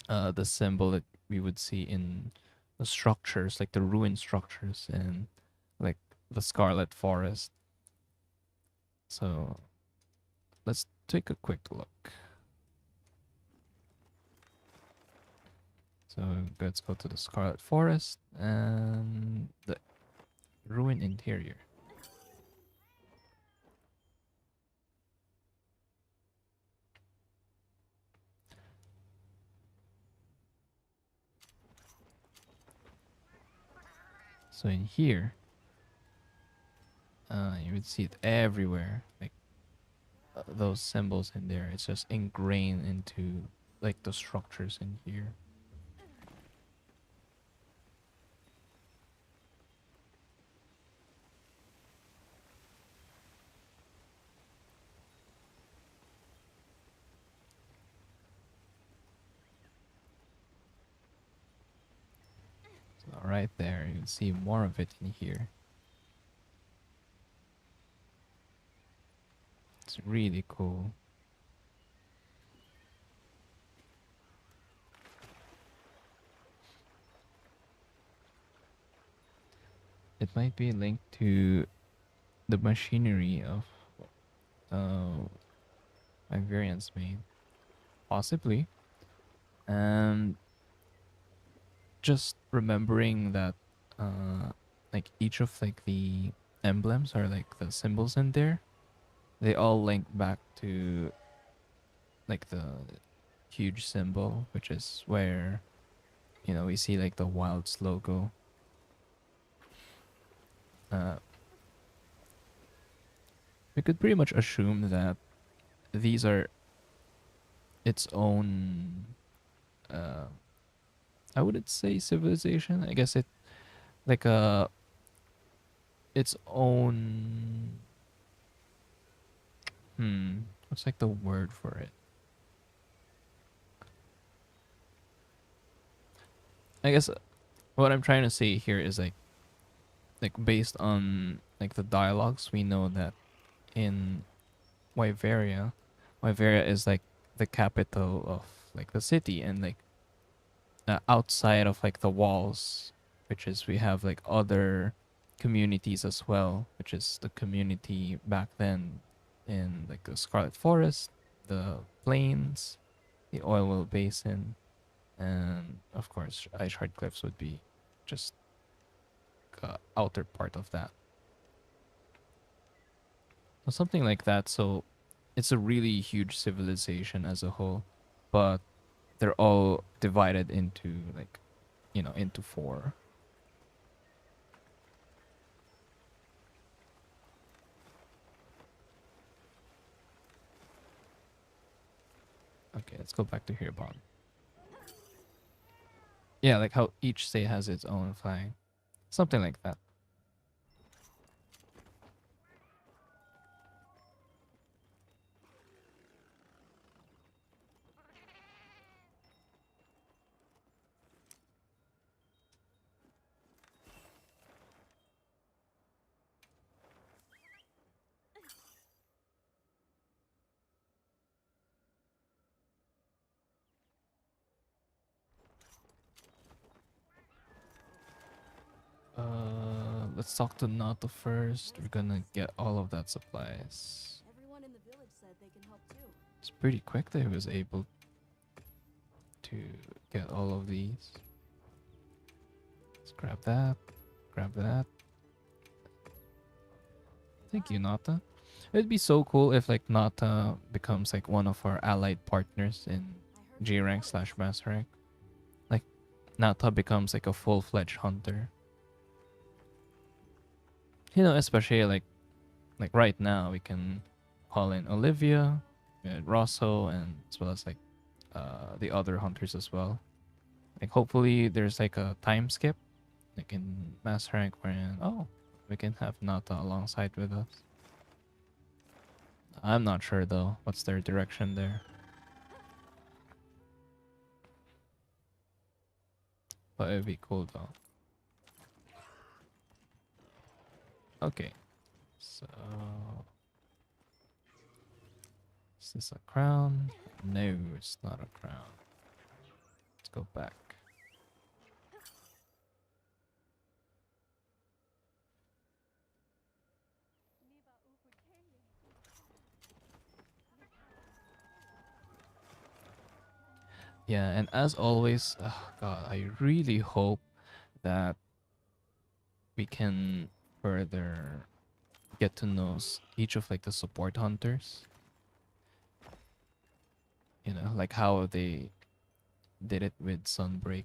the symbol that we would see in the structures, like the ruined structures and like the Scarlet Forest. So let's take a quick look. So let's go to the Scarlet Forest and the ruined interior. So in here, you would see it everywhere, like those symbols in there. It's just ingrained into like the structures in here. So right there, you can see more of it in here. It's really cool. It might be linked to the machinery of my variants made, possibly. And just remembering that like each of like the emblems or like the symbols in there, they all link back to like the huge symbol, which is where, you know, we see like the Wilds logo. uh we could pretty much assume that these are its own, uh I wouldn't say civilization, I guess it like its own, what's like the word for it? I guess what I'm trying to say here is like based on like the dialogues, we know that in Wyveria, Wyveria is like the capital of like the city, and like outside of like the walls, which is we have like other communities as well, which is the community back then in like the Scarlet Forest, the plains, the oil well basin, and of course Ice Hard Cliffs would be just outer part of that. So something like that. So it's a really huge civilization as a whole, but they're all divided into like, you know, into four. Okay, let's go back to Hirabon. Yeah, like how each state has its own flag. Something like that. Let's talk to Nato first. We're gonna get all of that supplies. Everyone in the village said they can help too. It's pretty quick that he was able to get all of these. Let's grab that. Grab that. Thank you, Nata. It'd be so cool if like Nata becomes like one of our allied partners in I heard G rank / master rank. Like Nata becomes like a full-fledged hunter. You know, especially like right now we can call in Olivia, Rosso, and as well as like the other hunters as well. Like hopefully there's like a time skip, like in master rank, wherein we can have Nata alongside with us. I'm not sure though. What's their direction there? But it'd be cool though. Okay. So is this a crown? No, it's not a crown. Let's go back. Yeah, and as always, oh God, I really hope that we can further get to know each of like the support hunters. You know, like how they did it with Sunbreak.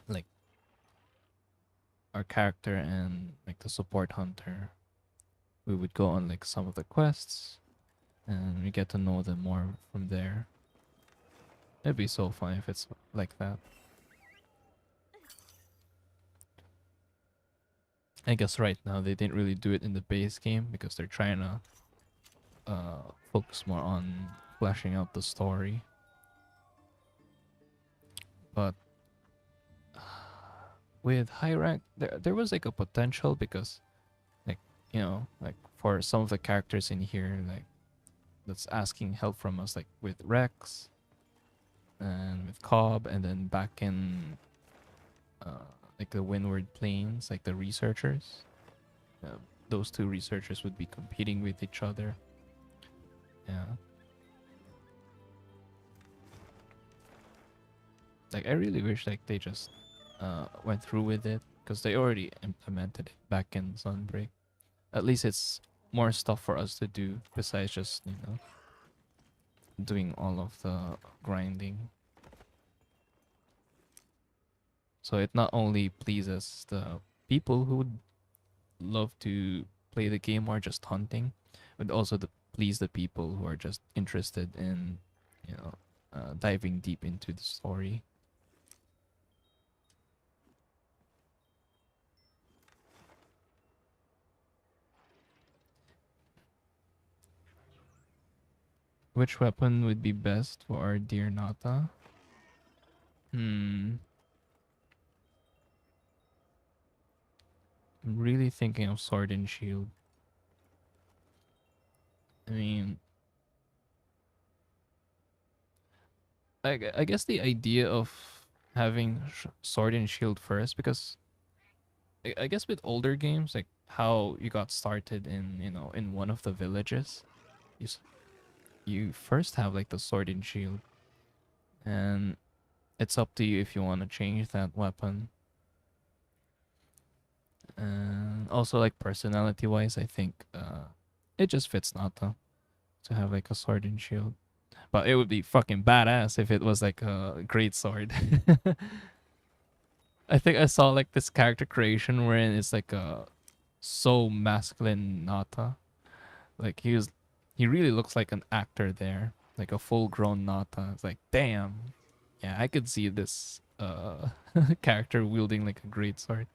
Like our character and like the support hunter, we would go on like some of the quests, and we get to know them more from there. It'd be so fun if it's like that. I guess right now they didn't really do it in the base game because they're trying to focus more on fleshing out the story. But with high rank, there was like a potential because, like, you know, like for some of the characters in here, like that's asking help from us, like with Rex and with Cobb, and then back in like the Windward Plains, like the researchers. Those two researchers would be competing with each other. Yeah. Like I really wish like they just went through with it because they already implemented it back in Sunbreak. At least it's more stuff for us to do besides just, you know, doing all of the grinding. So it not only pleases the people who would love to play the game or just hunting, but also please the people who are just interested in, you know, diving deep into the story. Which weapon would be best for our dear Nata? I'm really thinking of sword and shield. I mean, I guess the idea of having sword and shield first, because I guess with older games, like how you got started in, you know, in one of the villages, you you first have like the sword and shield, and it's up to you if you want to change that weapon. And also like personality wise, I think it just fits Nata to have like a sword and shield. But it would be fucking badass if it was like a great sword. I think I saw like this character creation wherein it's like a so masculine Nata. Like he really looks like an actor there, like a full grown Nata. It's like damn, yeah, I could see this character wielding like a great sword.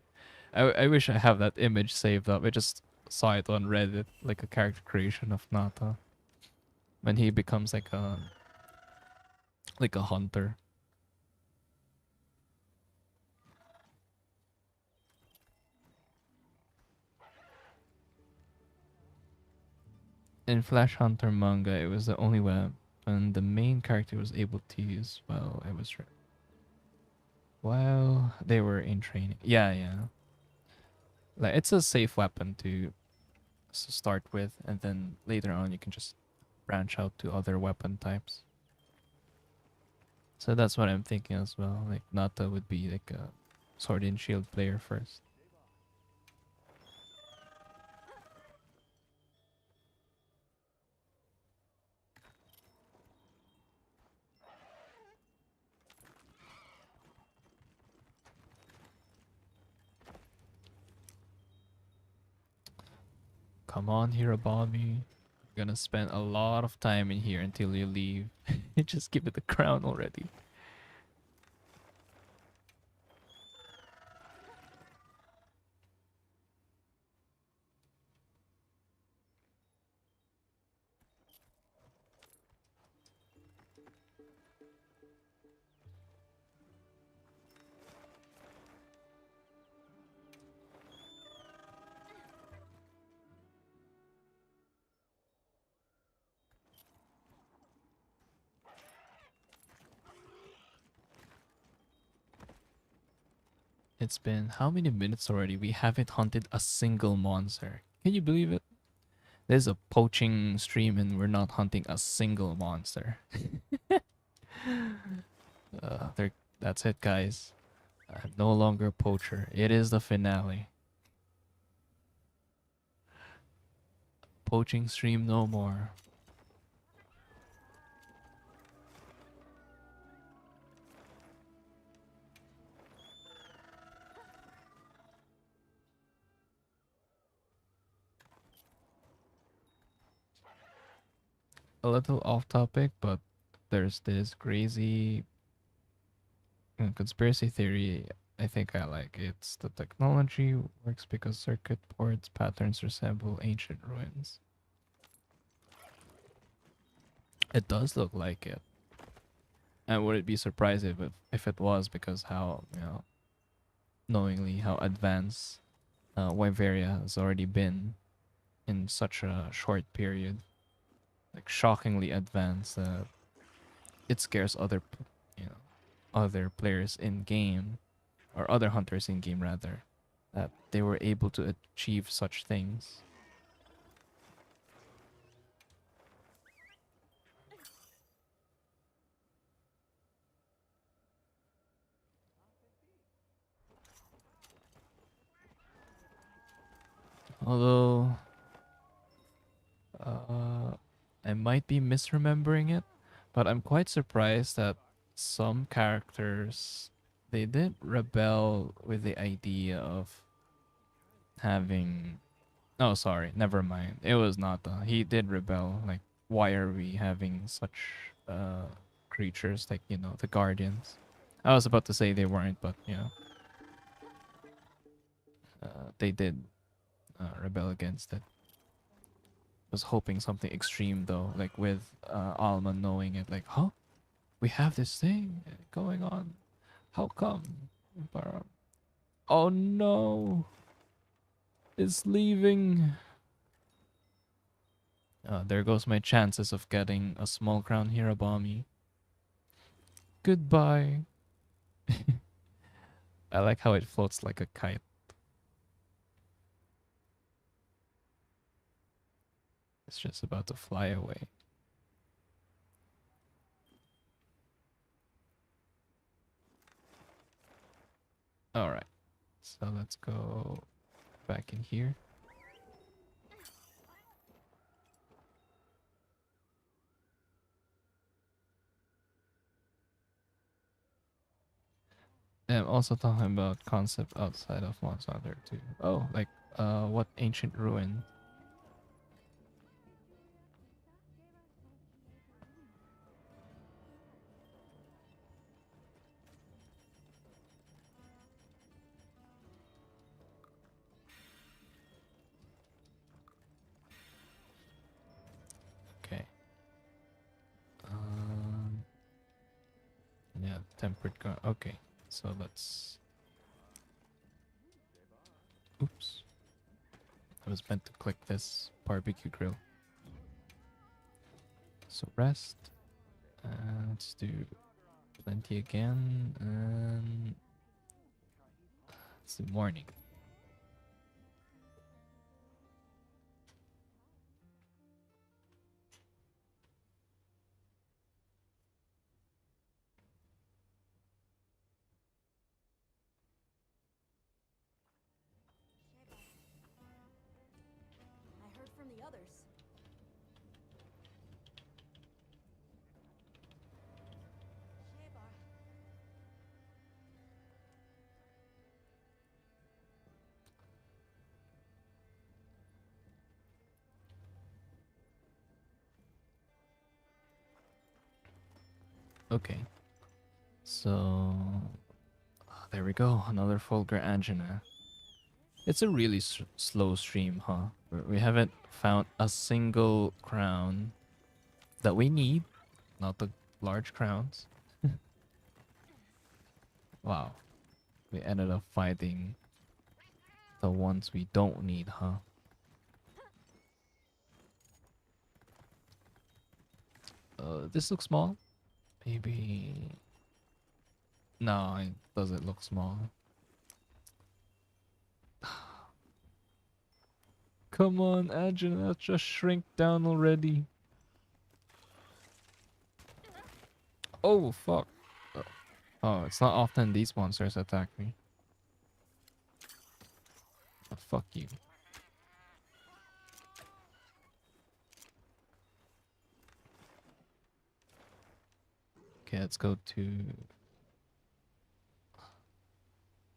I wish I have that image saved up. I just saw it on Reddit, like a character creation of Nata when he becomes like a hunter. In Flash Hunter manga, it was the only weapon the main character was able to use while it was while they were in training. Yeah, yeah. Like it's a safe weapon to start with, and then later on you can just branch out to other weapon types. So that's what I'm thinking as well. Like Nata would be like a sword and shield player first. Come on, Hirabami. You're gonna spend a lot of time in here until you leave. Just give it the crown already. It's been how many minutes already? We haven't hunted a single monster. Can you believe it? There's a poaching stream and we're not hunting a single monster. There, that's it, guys. I'm no longer a poacher. It is the finale. Poaching stream no more. A little off topic, but there's this crazy conspiracy theory I think I like. It's the technology works because circuit boards patterns resemble ancient ruins. It does look like it. And would it be surprised if it was because how, knowingly how advanced Wyveria has already been in such a short period. Like shockingly advanced. It scares other players in game, or other hunters in game rather, that they were able to achieve such things. Although, I might be misremembering it, but I'm quite surprised that some characters they did rebel with the idea of having. Oh, sorry, never mind. It was not. He did rebel. Like, why are we having such creatures like the guardians? I was about to say they weren't, but they did rebel against it. Was hoping something extreme though, like with Alma knowing it, like, huh? We have this thing going on. How come? But, oh no, it's leaving. There goes my chances of getting a small crown Hirabami. Goodbye. I like how it floats like a kite. It's just about to fly away. All right. So let's go back in here. And I'm also talking about concept outside of Monster Hunter too. Oh, like what ancient ruin? Okay. Um. Yeah, tempered gun. Okay, so let's. Oops. I was meant to click this barbecue grill. So rest. Let's do plenty again. And It's the morning. I heard from the others. Shaybar. Okay. So there we go. Another Fulgur Angina. It's a really slow stream, huh? We haven't found a single crown that we need. Not the large crowns. Wow. We ended up fighting the ones we don't need, huh? This looks small. Maybe... No, it doesn't look small. Come on, Angela, just shrink down already. Oh, fuck. Oh, it's not often these monsters attack me. Oh, fuck you. Okay, let's go to...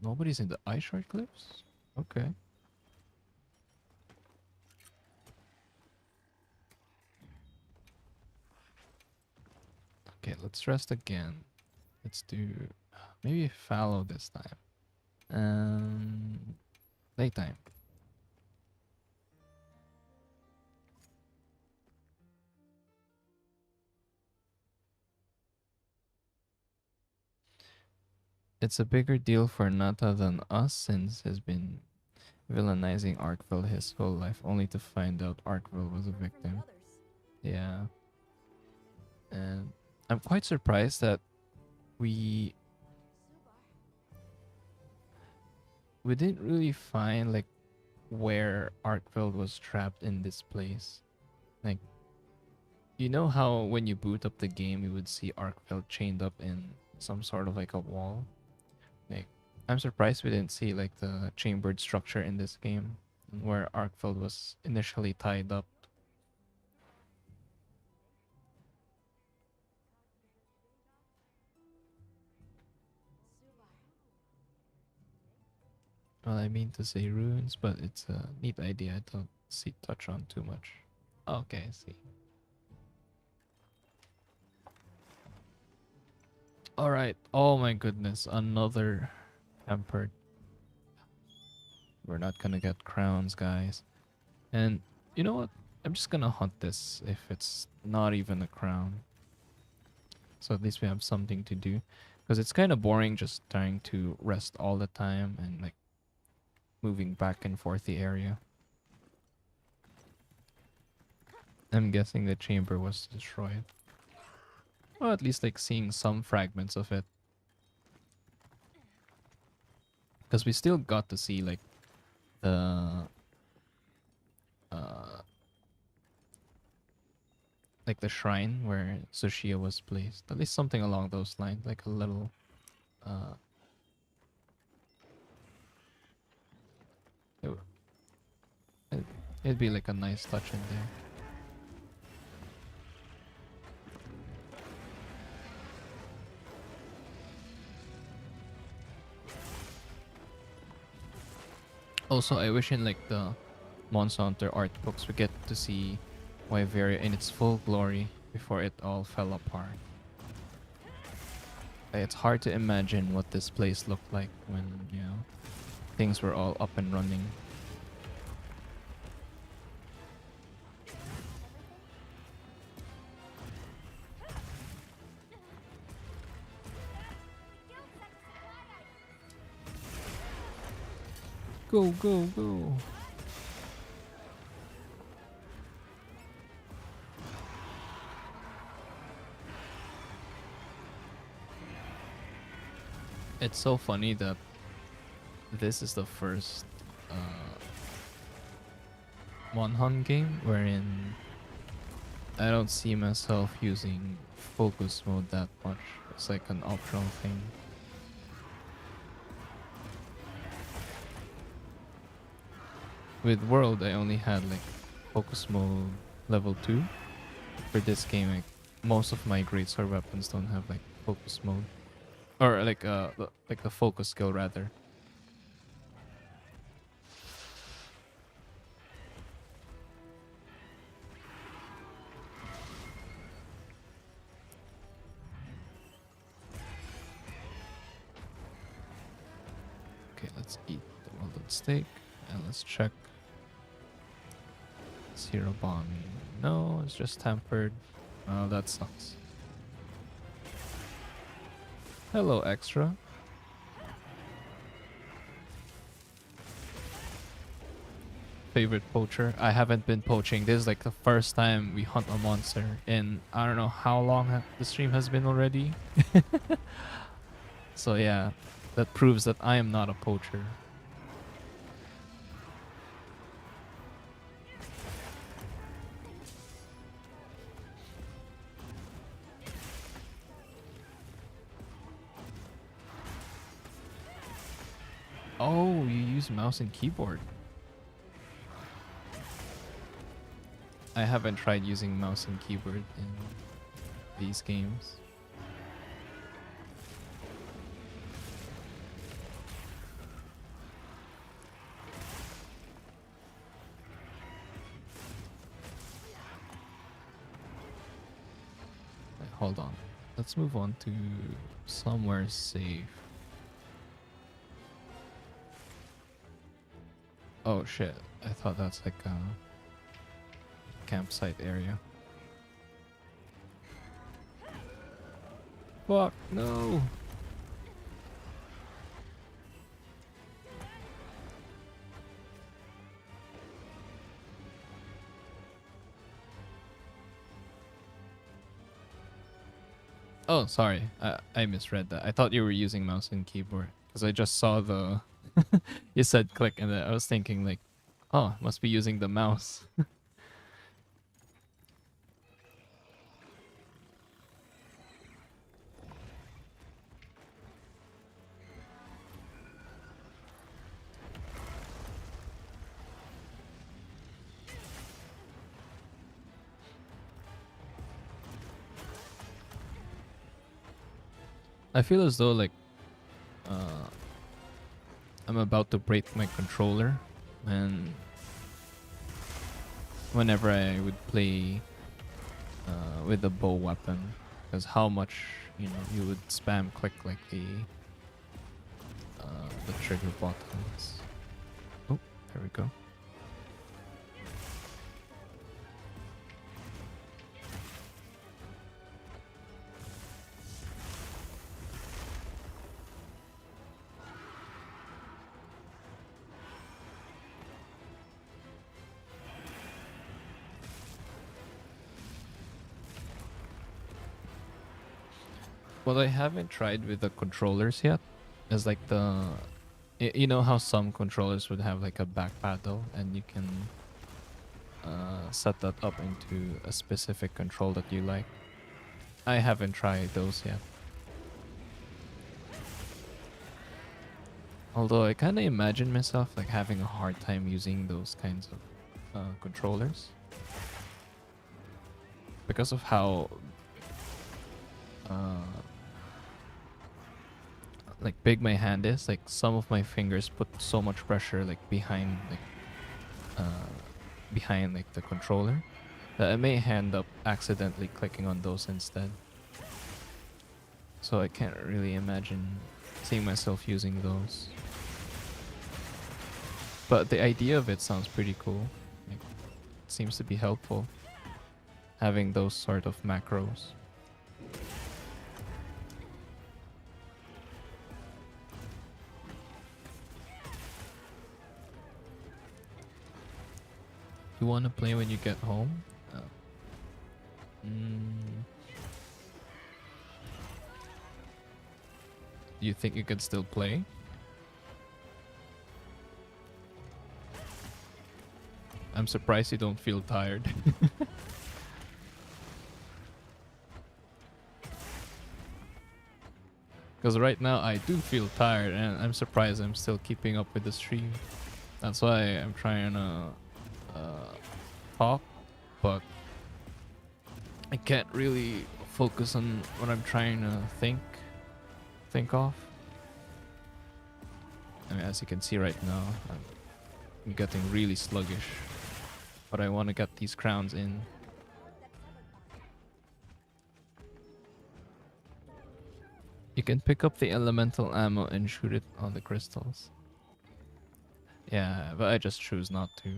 Nobody's in the Ice Shard Cliffs? Okay. Okay, let's rest again. Let's do... Maybe fallow this time. Daytime. It's a bigger deal for Nata than us since he's been villainizing Arkville his whole life only to find out Arkville was a Heard from the victim. others. Yeah. And I'm quite surprised that we Subar. didn't really find like where Arkville was trapped in this place. Like, you know how when you boot up the game you would see Arkville chained up in some sort of like a wall? Like, I'm surprised we didn't see like the chambered structure in this game where Arkville was initially tied up. Subar. Well, I mean to say ruins, but it's a neat idea. I don't see touch on too much. Okay, I see. All right. Oh my goodness, another tempered. We're not gonna get crowns, guys. And you know what? I'm just gonna hunt this if it's not even a crown. So at least we have something to do. Because it's kind of boring just trying to rest all the time and like moving back and forth the area. I'm guessing the chamber was destroyed. Well, at least like seeing some fragments of it. Because we still got to see like the uh like the shrine where Tsushia was placed. At least something along those lines, like a little uh it, it, it'd be like a nice touch in there. Also, I wish in like the Monster Hunter art books we get to see Wyveria in its full glory before it all fell apart. It's hard to imagine what this place looked like when, you know, things were all up and running. Go, go, go. It's so funny that this is the first Monhun game wherein I don't see myself using focus mode that much. It's like an optional thing. With World, I only had like focus mode level 2. For this game, like, most of my greatsword weapons don't have like focus mode. Or like the focus skill rather. Okay, let's eat the welded steak and let's check. Zero bombing. No, it's just tempered. Oh, that sucks. Hello, extra. Favorite poacher? I haven't been poaching. This is like the first time we hunt a monster in I don't know how long the stream has been already. So yeah, that proves that I am not a poacher. Oh, you use mouse and keyboard. I haven't tried using mouse and keyboard in these games. Wait, hold on. Let's move on to somewhere safe. Oh shit, I thought that's like a campsite area. Fuck, no! Oh, sorry. I misread that. I thought you were using mouse and keyboard. Because I just saw the... you said click and I was thinking like, oh, must be using the mouse. I feel as though like uh, I'm about to break my controller and whenever I would play with a bow weapon, because how much you would spam click like the trigger buttons. Oh, there we go. What I haven't tried with the controllers yet is like you know how some controllers would have like a back paddle and you can set that up into a specific control that you like. I haven't tried those yet. Although I kind of imagine myself like having a hard time using those kinds of controllers because of how uh, like big my hand is. Like some of my fingers put so much pressure like behind like the controller that I may end up accidentally clicking on those instead. So I can't really imagine seeing myself using those. But the idea of it sounds pretty cool. Like, it seems to be helpful having those sort of macros. You want to play when you get home? Do you think you can still play? I'm surprised you don't feel tired. Because right now I do feel tired and I'm surprised I'm still keeping up with the stream. That's why I'm trying to talk, but I can't really focus on what I'm trying to think of. I mean, as you can see right now, I'm getting really sluggish, but I want to get these crowns in. You can pick up the elemental ammo and shoot it on the crystals. Yeah, but I just choose not to.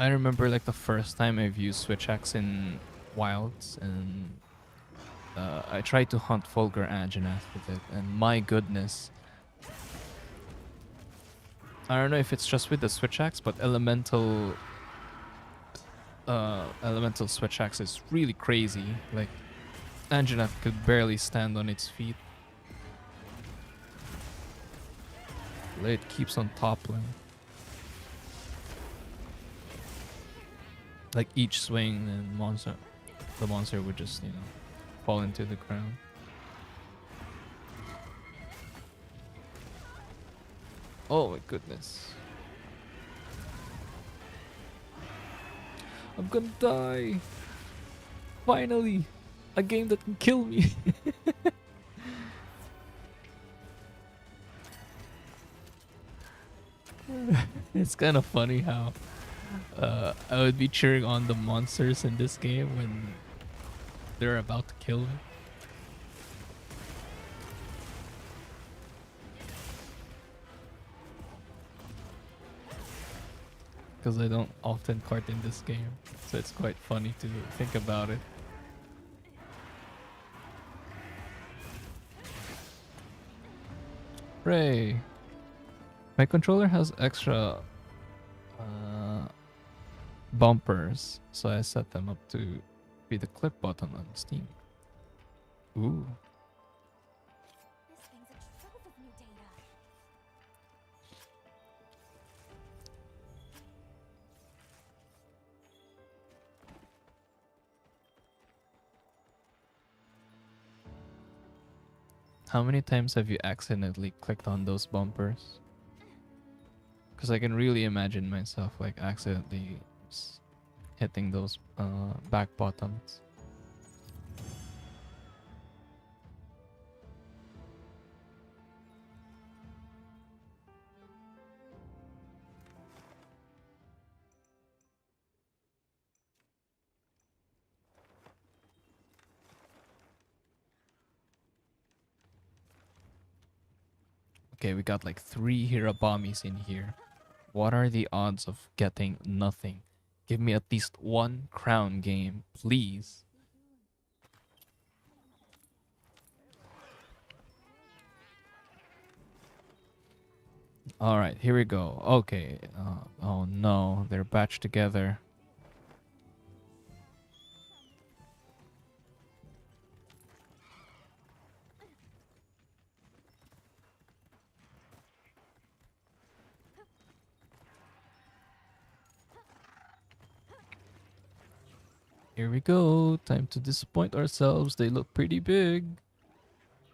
I remember like the first time I've used switch axe in wilds, and I tried to hunt Fulgur Anjanath with it, and my goodness, I don't know if it's just with the switch axe, but elemental switch axe is really crazy. Like Anjanath could barely stand on its feet. It keeps on toppling. Like each swing, and the monster would just, you know, fall into the ground. Oh my goodness. I'm gonna die. Finally, a game that can kill me. It's kind of funny how I would be cheering on the monsters in this game when they're about to kill me. Because I don't often cart in this game, so it's quite funny to think about it. Hooray! My controller has extra bumpers, so I set them up to be the clip button on Steam. Ooh. This thing's a trove of new data. How many times have you accidentally clicked on those bumpers? Because I can really imagine myself like accidentally hitting those back buttons. Okay, we got like 3 Hirabamis in here. What are the odds of getting nothing? Give me at least 1 crown game, please. All right, here we go. Okay. Oh no, they're batched together. Here we go. Time to disappoint ourselves. They look pretty big.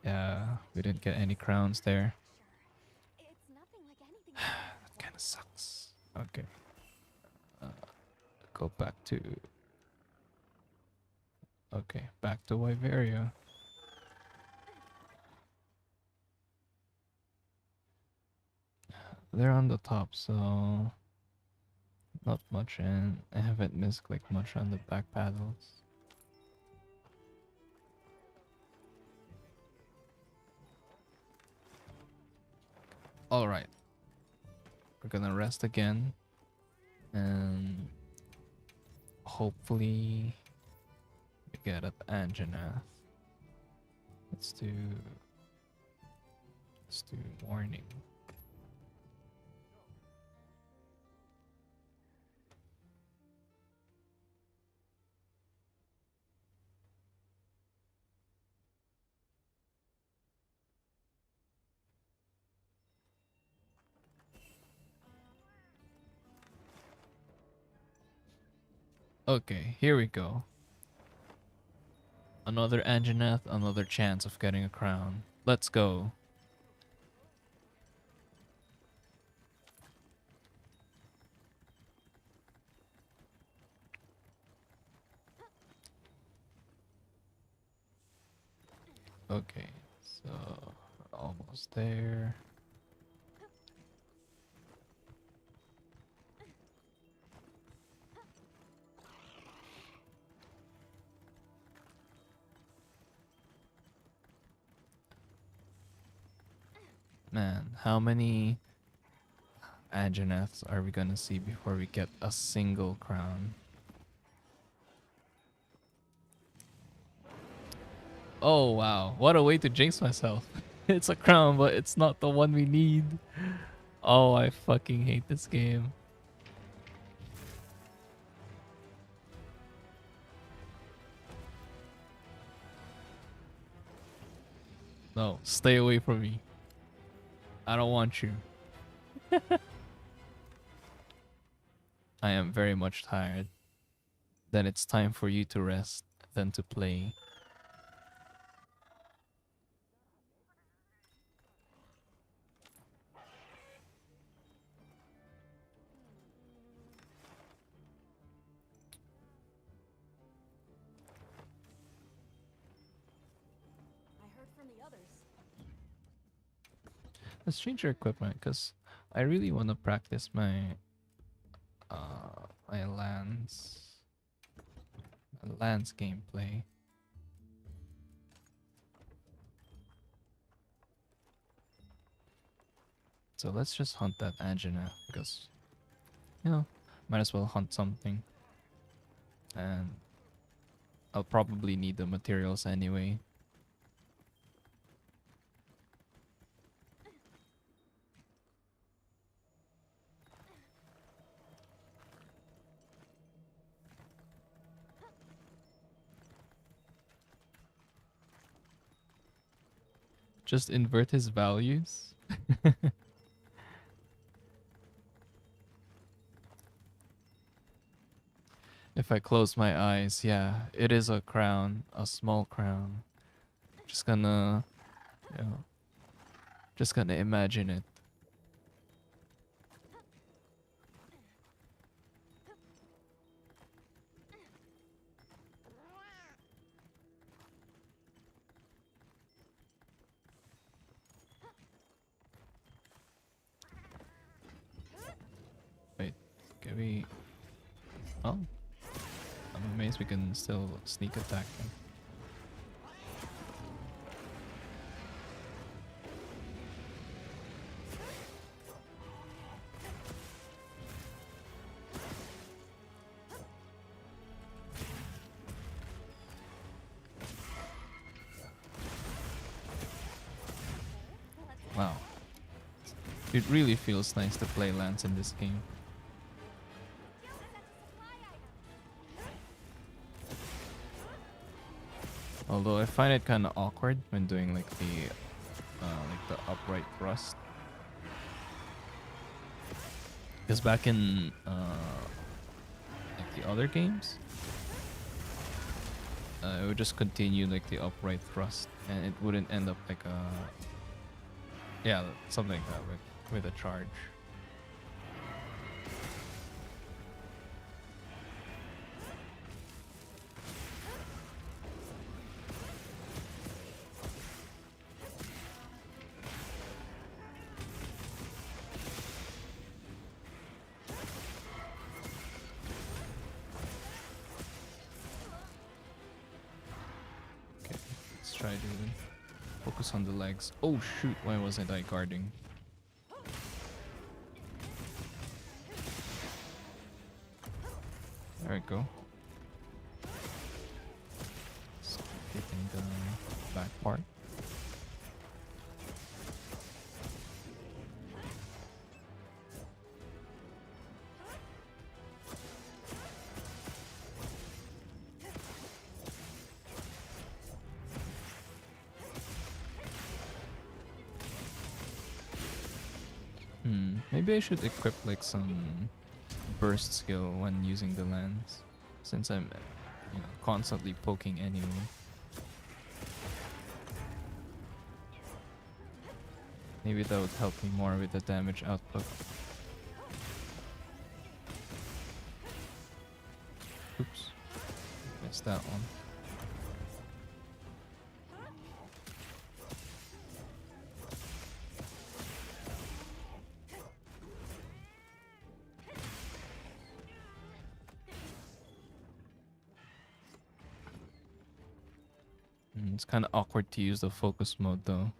Yeah, we didn't get any crowns there. It's nothing like anything. That kind of sucks. Okay. Go back to... Okay, back to Wyveria. They're on the top, so... Not much, and I haven't missed like much on the back paddles. Alright. We're gonna rest again. And hopefully we get up Anjanath. Let's do morning. Okay, here we go. Another Anjanath, another chance of getting a crown. Let's go. Okay, so we're almost there. Man, how many Anjanaths are we gonna see before we get a single crown? Oh wow, what a way to jinx myself. It's a crown, but it's not the one we need. Oh, I fucking hate this game. No, stay away from me. I don't want you. I am very much tired. Then it's time for you to rest, then to play. I heard from the others. Let's change your equipment because I really want to practice my Lance gameplay. So let's just hunt that Angina because, you know, might as well hunt something. And I'll probably need the materials anyway. Just invert his values. If I close my eyes, yeah, it is a crown, a small crown. Just gonna, you know, just gonna imagine it. Wait, can we? Oh, I'm amazed we can still sneak attack them. Wow. It really feels nice to play Lance in this game. Although I find it kind of awkward when doing like the upright thrust. Because back in like the other games, it would just continue like the upright thrust, and it wouldn't end up like a yeah something like that with a charge. Okay, let's try to focus on the legs. Oh shoot! Why wasn't I guarding? There we go. Just hitting the back part. Maybe I should equip like some burst skill when using the lens. since I'm constantly poking anyway. Maybe that would help me more with the damage output. Oops. Missed that one. It's kind of awkward to use the focus mode though.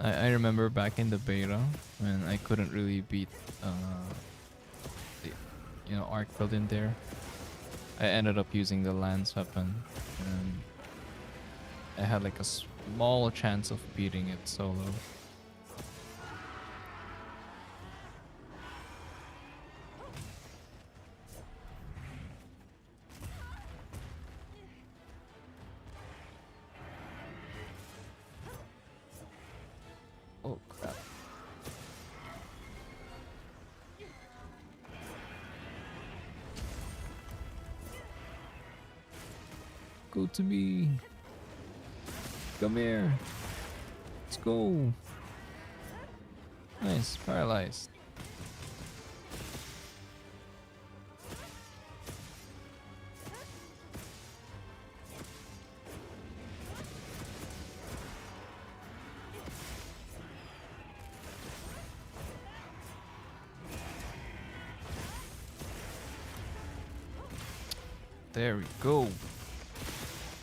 I remember back in the beta when I couldn't really beat the arc build in there. I ended up using the lance weapon and I had like a small chance of beating it solo. Oh crap. Go to me. Come here. Let's go. Nice, paralyzed. There we go.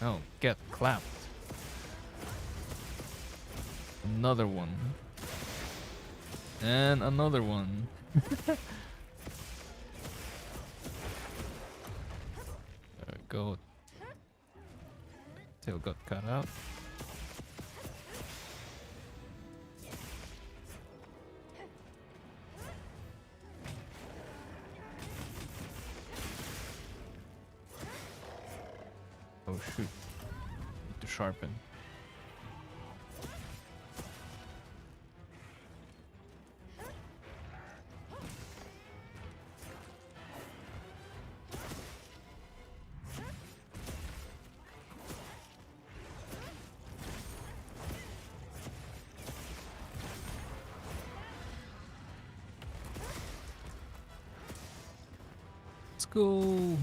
Oh, get clapped. Another one. And another one. There we go. Tail got cut out. Oh shoot. Need to sharpen. Let's go.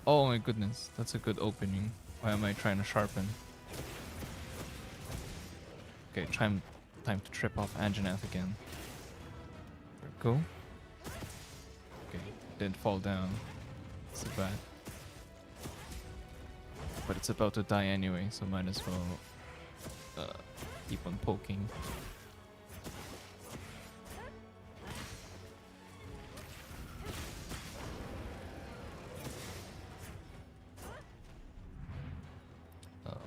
Oh my goodness, that's a good opening. Why am I trying to sharpen? Okay, time to trip off Anjanath again. There we go. Okay, didn't fall down. So bad. But it's about to die anyway, so might as well keep on poking.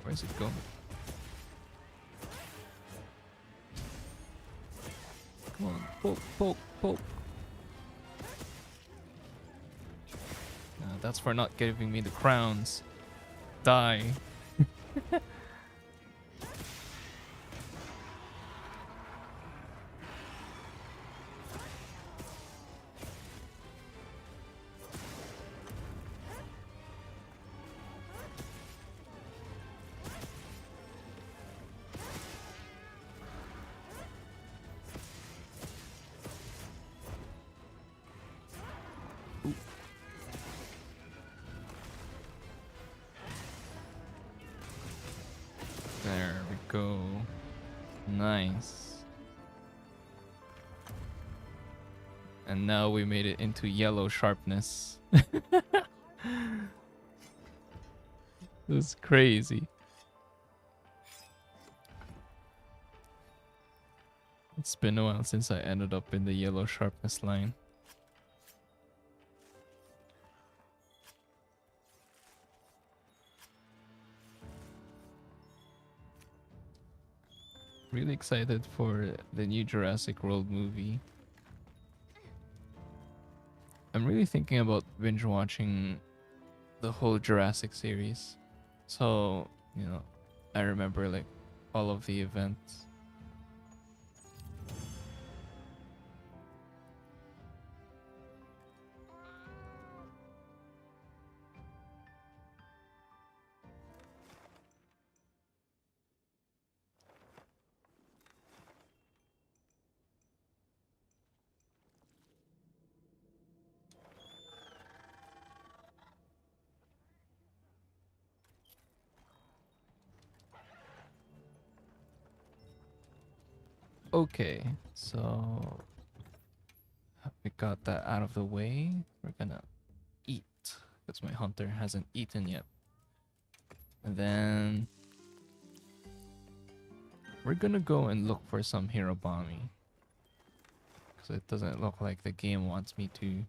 Where's it going? Come on, poke, poke, poke. That's for not giving me the crowns. Die. There we go. Nice. And now we made it into yellow sharpness. That's crazy. It's been a while since I ended up in the yellow sharpness line. Really excited for the new Jurassic World movie. I'm really thinking about binge watching the whole Jurassic series. So, you know, I remember like all of the events. Okay, so we got that out of the way. We're gonna eat because my hunter hasn't eaten yet. And then we're gonna go and look for some Hirobami because it doesn't look like the game wants me to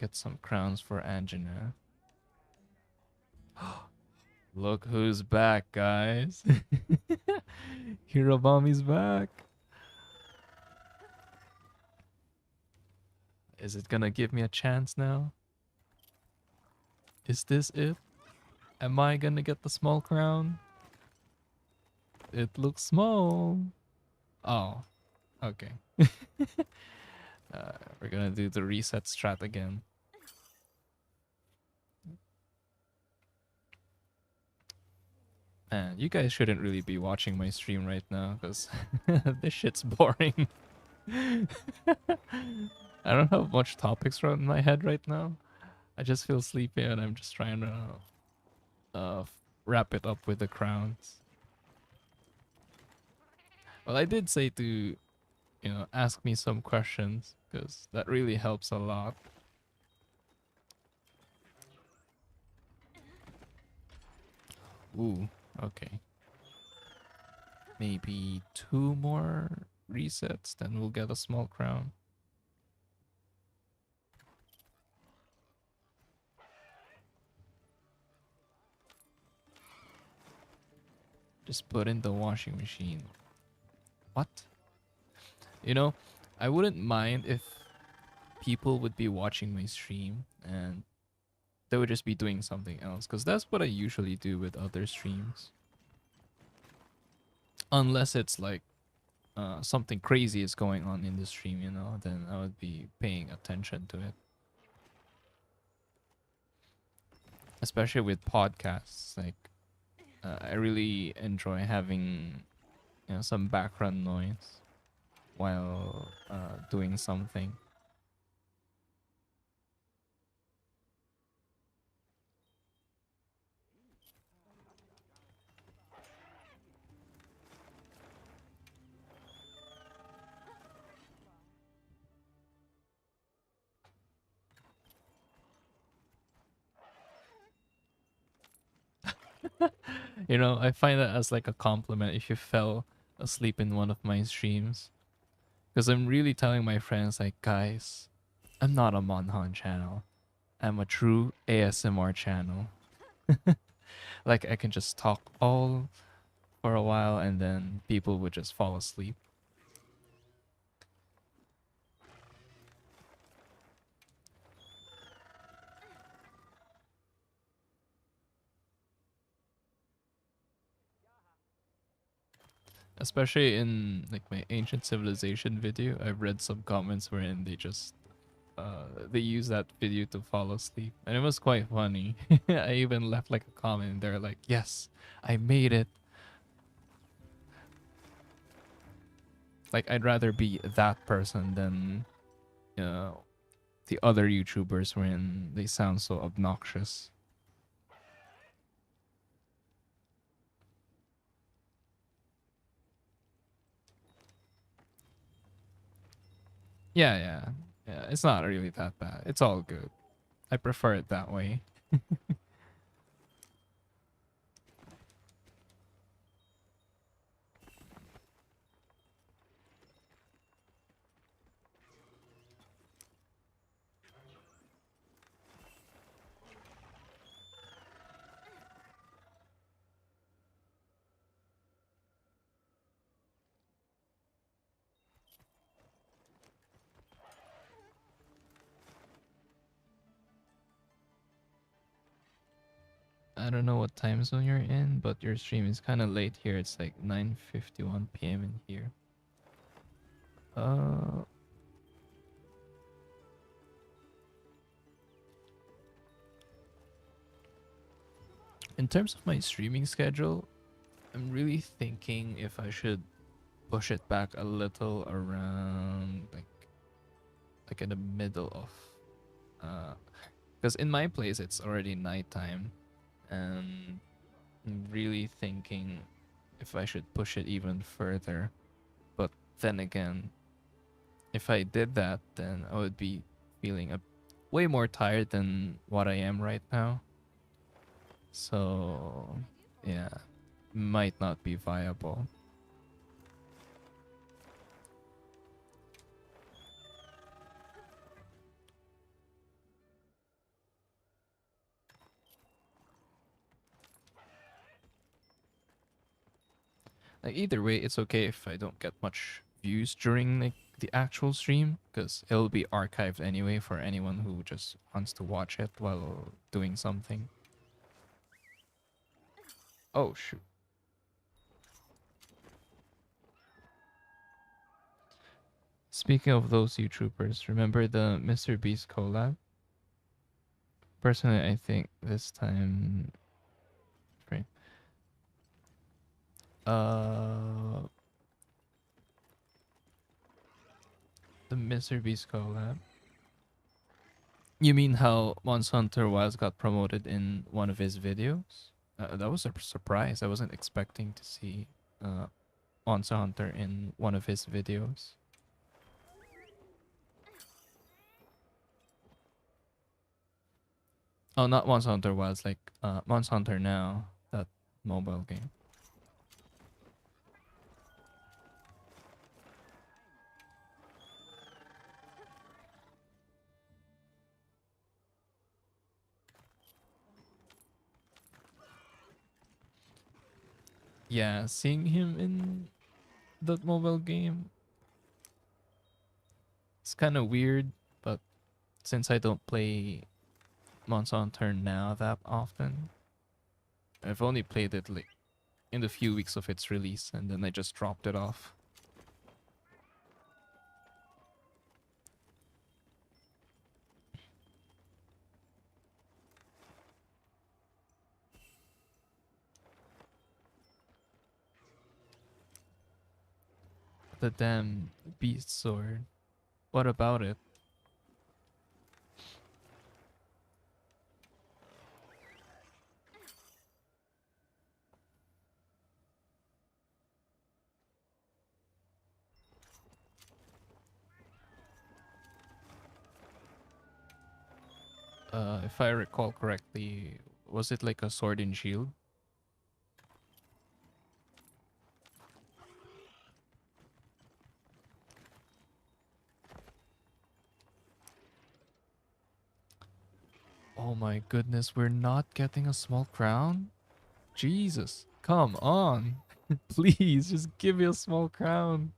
get some crowns for Anjuna. Look who's back, guys. Hirobami's back. Is it gonna give me a chance now? Is this it? Am I gonna get the small crown? It looks small. Oh, okay. We're gonna do the reset strat again. And you guys shouldn't really be watching my stream right now because this shit's boring. I don't have much topics in my head right now. I just feel sleepy and I'm just trying to wrap it up with the crowns. Well, I did say to, ask me some questions because that really helps a lot. Ooh, okay. Maybe 2 more resets, then we'll get a small crown. Just put in the washing machine. What? You know, I wouldn't mind if people would be watching my stream and they would just be doing something else, because that's what I usually do with other streams. Unless it's like something crazy is going on in the stream, then I would be paying attention to it. Especially with podcasts, like I really enjoy having some background noise while doing something. I find that as like a compliment if you fell asleep in one of my streams. Because I'm really telling my friends, like, guys, I'm not a Monhan channel. I'm a true ASMR channel. Like, I can just talk all for a while and then people would just fall asleep. Especially in like my ancient civilization video, I've read some comments wherein they use that video to fall asleep, and it was quite funny. I even left like a comment. They're like, "Yes, I made it." Like, I'd rather be that person than the other YouTubers when they sound so obnoxious. Yeah. It's not really that bad. It's all good. I prefer it that way. I don't know what time zone you're in, but your stream is kind of late here. It's like 9:51 p.m. in here. Uh, in terms of my streaming schedule, I'm really thinking if I should push it back a little around like in the middle of because in my place it's already nighttime, and I'm really thinking if I should push it even further. But then again, if I did that, then I would be feeling way more tired than what I am right now. So, yeah, might not be viable. Like either way, it's okay if I don't get much views during like the actual stream, because it'll be archived anyway for anyone who just wants to watch it while doing something. Oh shoot. Speaking of those YouTubers, remember the Mr. Beast collab? Personally, I think this time, right? Uh, the Mr. Beast collab. You mean how Monster Hunter Wilds got promoted in one of his videos? That was a surprise. I wasn't expecting to see uh, Monster Hunter in one of his videos. Oh, not Monster Hunter Wilds, like Monster Hunter Now, that mobile game. Yeah, seeing him in that mobile game, it's kind of weird, but since I don't play Monster Hunter Now that often, I've only played it like in the few weeks of its release, and then I just dropped it off. The damn beast sword. What about it? If I recall correctly, was it like a sword and shield? Oh my goodness, we're not getting a small crown? Jesus, come on. Please, just give me a small crown.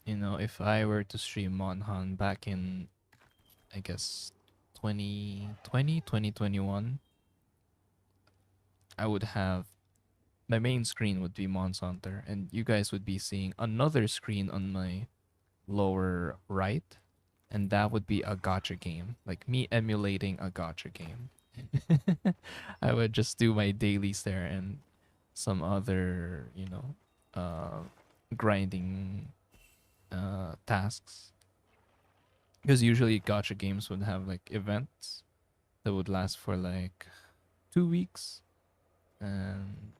You know, if I were to stream Monhan back in, I guess, 2020, 2021, I would have my main screen would be Monster Hunter, and you guys would be seeing another screen on my lower right, and that would be a gotcha game, like me emulating a gotcha game. I would just do my dailies there and some other, uh, grinding tasks. Because usually gotcha games would have like events that would last for like 2 weeks, and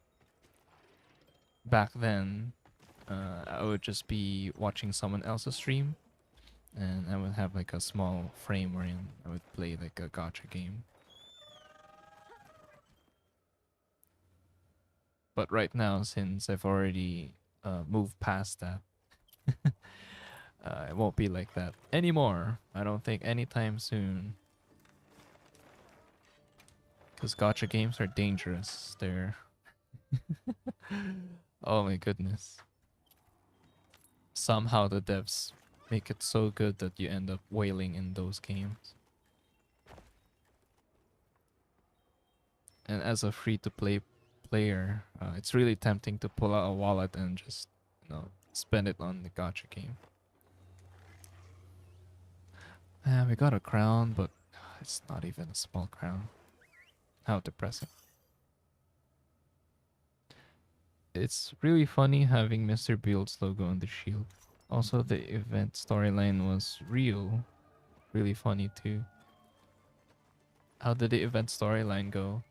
back then, I would just be watching someone else's stream, and I would have like a small frame wherein I would play like a gotcha game. But right now, since I've already moved past that, it won't be like that anymore. I don't think anytime soon. Because gotcha games are dangerous. They're Oh my goodness. Somehow the devs make it so good that you end up wailing in those games. And as a free-to-play player, it's really tempting to pull out a wallet and just, spend it on the gacha game. We got a crown, but it's not even a small crown. How depressing. It's really funny having Mr. Beale's logo on the shield. Also, the event storyline was really funny too. How did the event storyline go?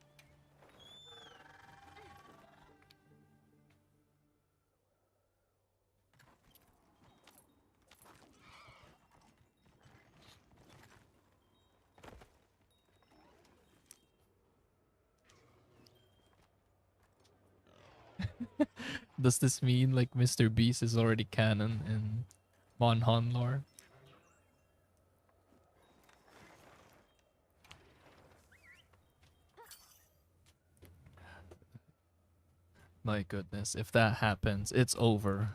Does this mean like Mr. Beast is already canon in Monhon lore? My goodness, if that happens, it's over.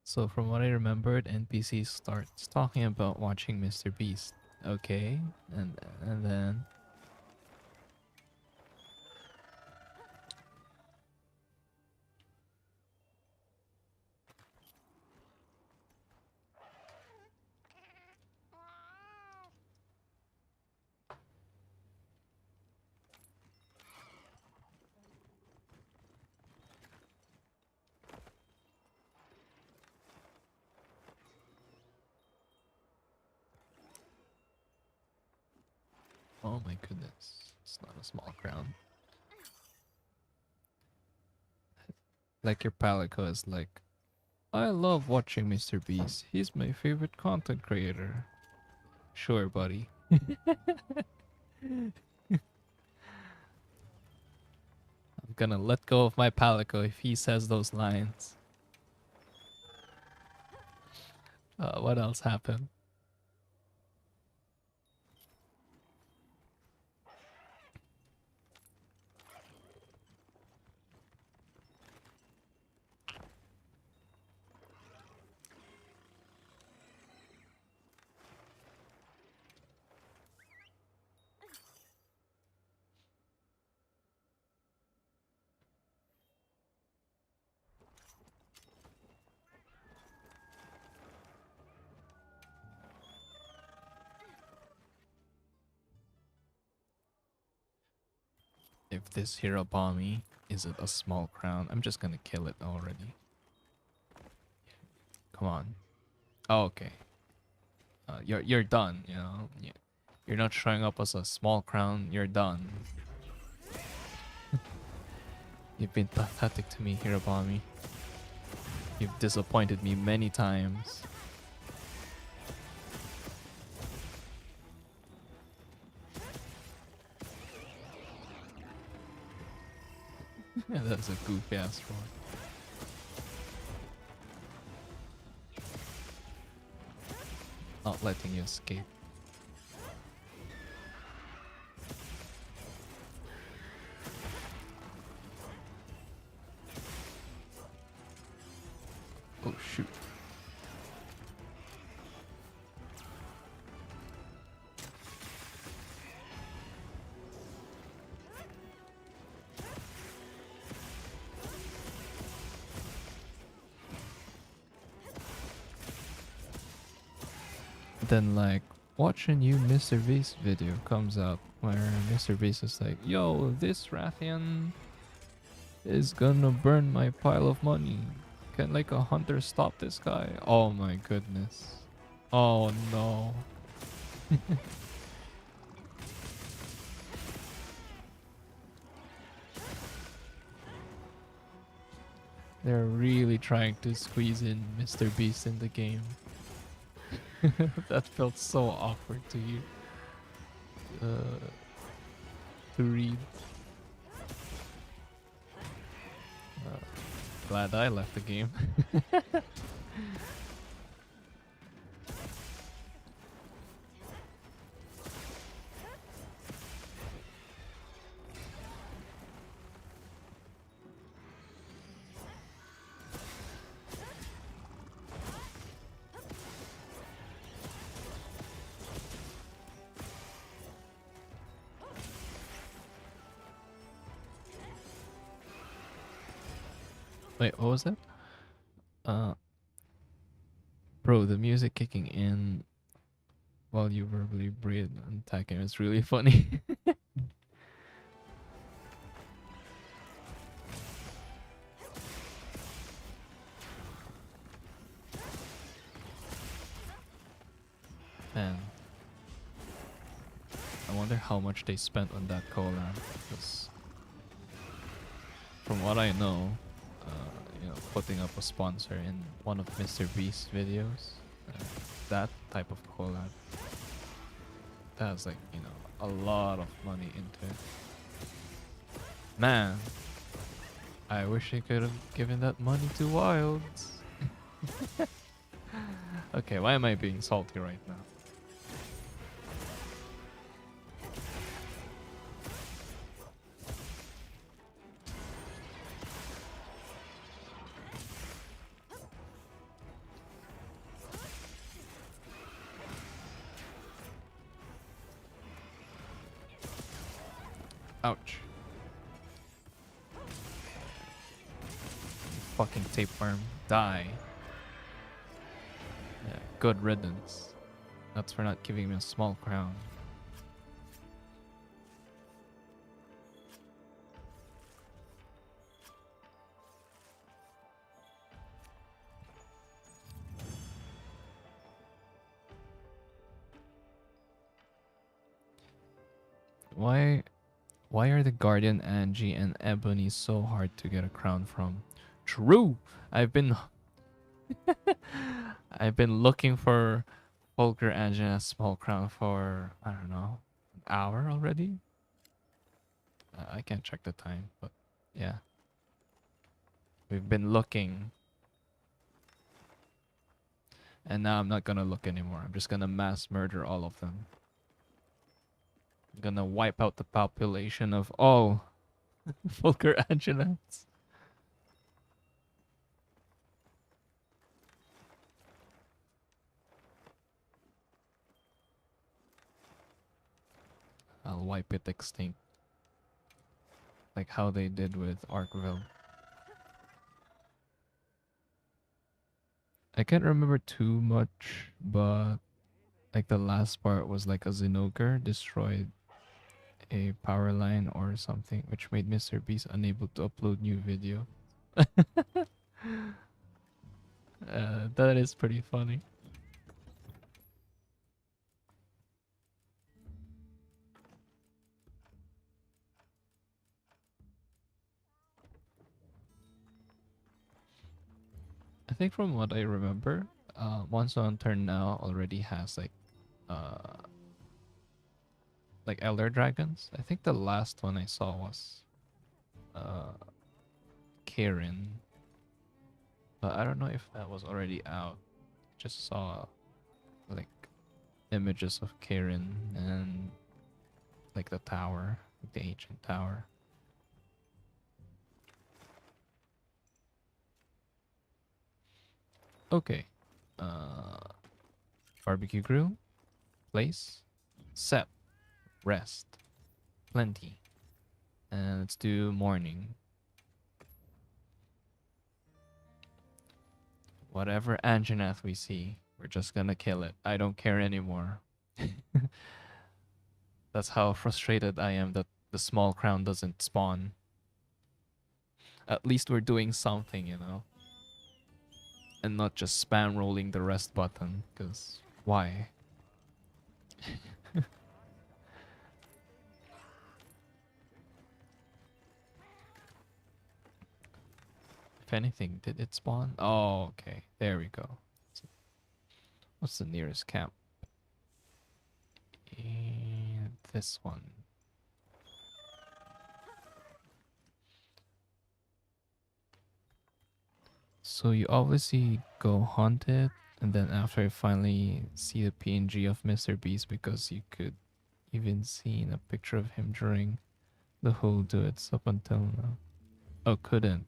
So from what I remembered, NPC starts talking about watching Mr. Beast. Okay, and then oh my goodness, it's not a small crown. Like your palico is like, I love watching Mr. Beast. He's my favorite content creator. Sure, buddy. I'm gonna let go of my palico if he says those lines. What else happened? If this Hirobami isn't a small crown, I'm just gonna kill it already. Come on. Oh, okay. You're done. You're not showing up as a small crown. You're done. You've been pathetic to me, Hirobami. You've disappointed me many times. Yeah, that's a goofy ass roar. Not letting you escape. Oh shoot. Then like watch a new Mr. Beast video comes out where Mr. Beast is like, yo, this Rathian is gonna burn my pile of money. Can like a hunter stop this guy? Oh my goodness. Oh no. They're really trying to squeeze in Mr. Beast in the game. That felt so awkward to you. To read. Glad I left the game. Wait, what was that? Uh, Bro, the music kicking in while you verbally breathe and attacking is really funny. Man, I wonder how much they spent on that collab. Because from what I know, putting up a sponsor in one of Mr. Beast's videos, that type of collab, that has like, a lot of money into it. Man, I wish they could have given that money to Wilds. Okay, why am I being salty right now? Ouch. Fucking tapeworm. Die. Yeah, good riddance. That's for not giving me a small crown. Why are the Guardian Angie and Ebony so hard to get a crown from? True. I've been I've been looking for Volker Angie and a small crown for I don't know, an hour already. I can't check the time, but yeah. We've been looking. And now I'm not gonna look anymore. I'm just gonna mass murder all of them. I'm gonna wipe out the population of all Volker Angenats. I'll wipe it extinct. Like how they did with Arkville. I can't remember too much, but like the last part was like a Zinogre destroyed a power line or something, which made Mr. Beast unable to upload new video. That is pretty funny. I think from what I remember, Monster Hunter now already has uh like Elder Dragons. I think the last one I saw was uh Karen. But I don't know if that was already out. Just saw like images of Karen and like the tower, like the ancient tower. Okay. Uh Barbecue grill, place, set, rest, plenty. And let's do morning. Whatever Anjanath we see, we're just gonna kill it. I don't care anymore. That's how frustrated I am that the small crown doesn't spawn. At least we're doing something, and not just spam rolling the rest button, because why? if anything, did it spawn? Oh, okay. There we go. What's the nearest camp? And this one. So you obviously go hunt it, and then after you finally see the PNG of Mr. Beast, because you could even see in a picture of him during the whole duets up until now. Oh, couldn't.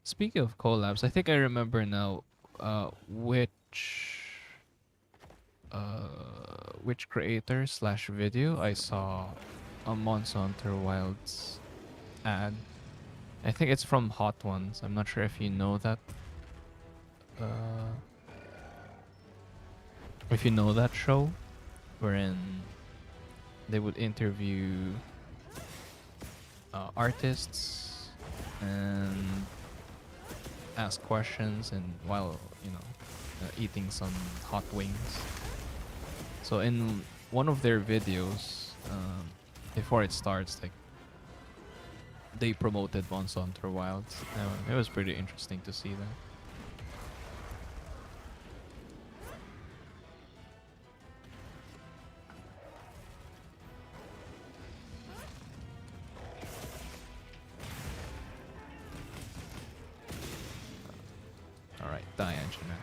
Speaking of collabs, I think I remember now which creator slash video I saw a Monster Hunter Wilds ad. I think it's from Hot Ones. I'm not sure if you know that. Uh, if you know that show, wherein they would interview artists and ask questions, and while eating some hot wings. So in one of their videos, before it starts, like they promoted Monster Hunter Wilds. It was pretty interesting to see that. All right, die engine now.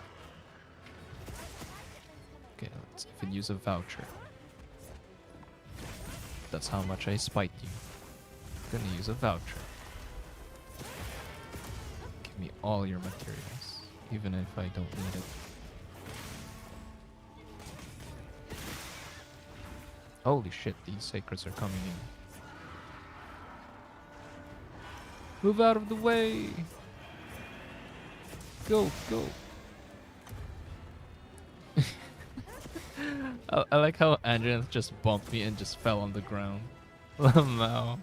Okay, let's even use a voucher. That's how much I spite you. I'm gonna use a voucher. Give me all your materials, even if I don't need it. Holy shit, these sacreds are coming in. Move out of the way! Go, go! I like how Andrea just bumped me and just fell on the ground. Wow.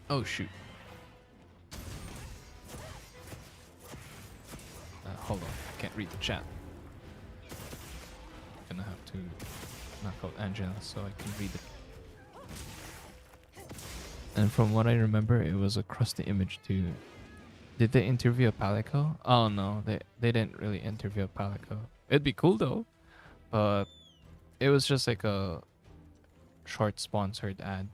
Oh shoot. Hold on, I can't read the chat. Gonna have to knock out Angela so I can read it. And from what I remember, it was across the image too. Did they interview a Palico? Oh no, they didn't really interview a Palico. It'd be cool though, but it was just like a short sponsored ad.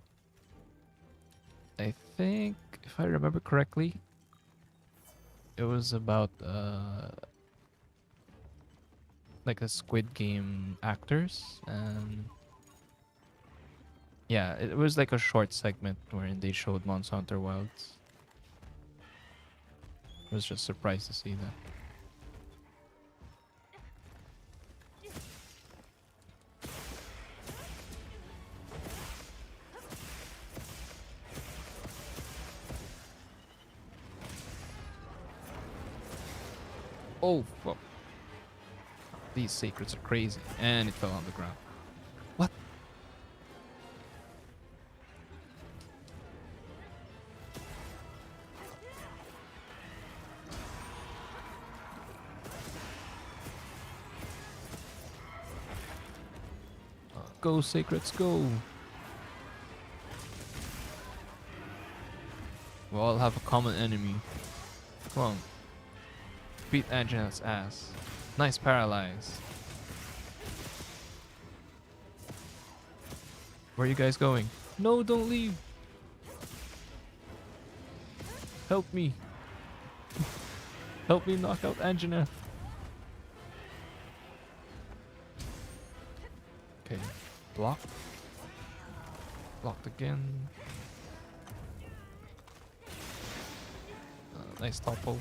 I think, if I remember correctly, it was about like the Squid Game actors, and yeah, it was like a short segment wherein they showed Monster Hunter Wilds. I was just surprised to see that. Oh, fuck. These secrets are crazy. And it fell on the ground. What? Go, secrets, go. We all have a common enemy. Come on. Beat Angela's ass. Nice paralyze. Where are you guys going? No, don't leave. Help me. Help me knock out Angela. Okay. Block. Blocked again. Nice topple.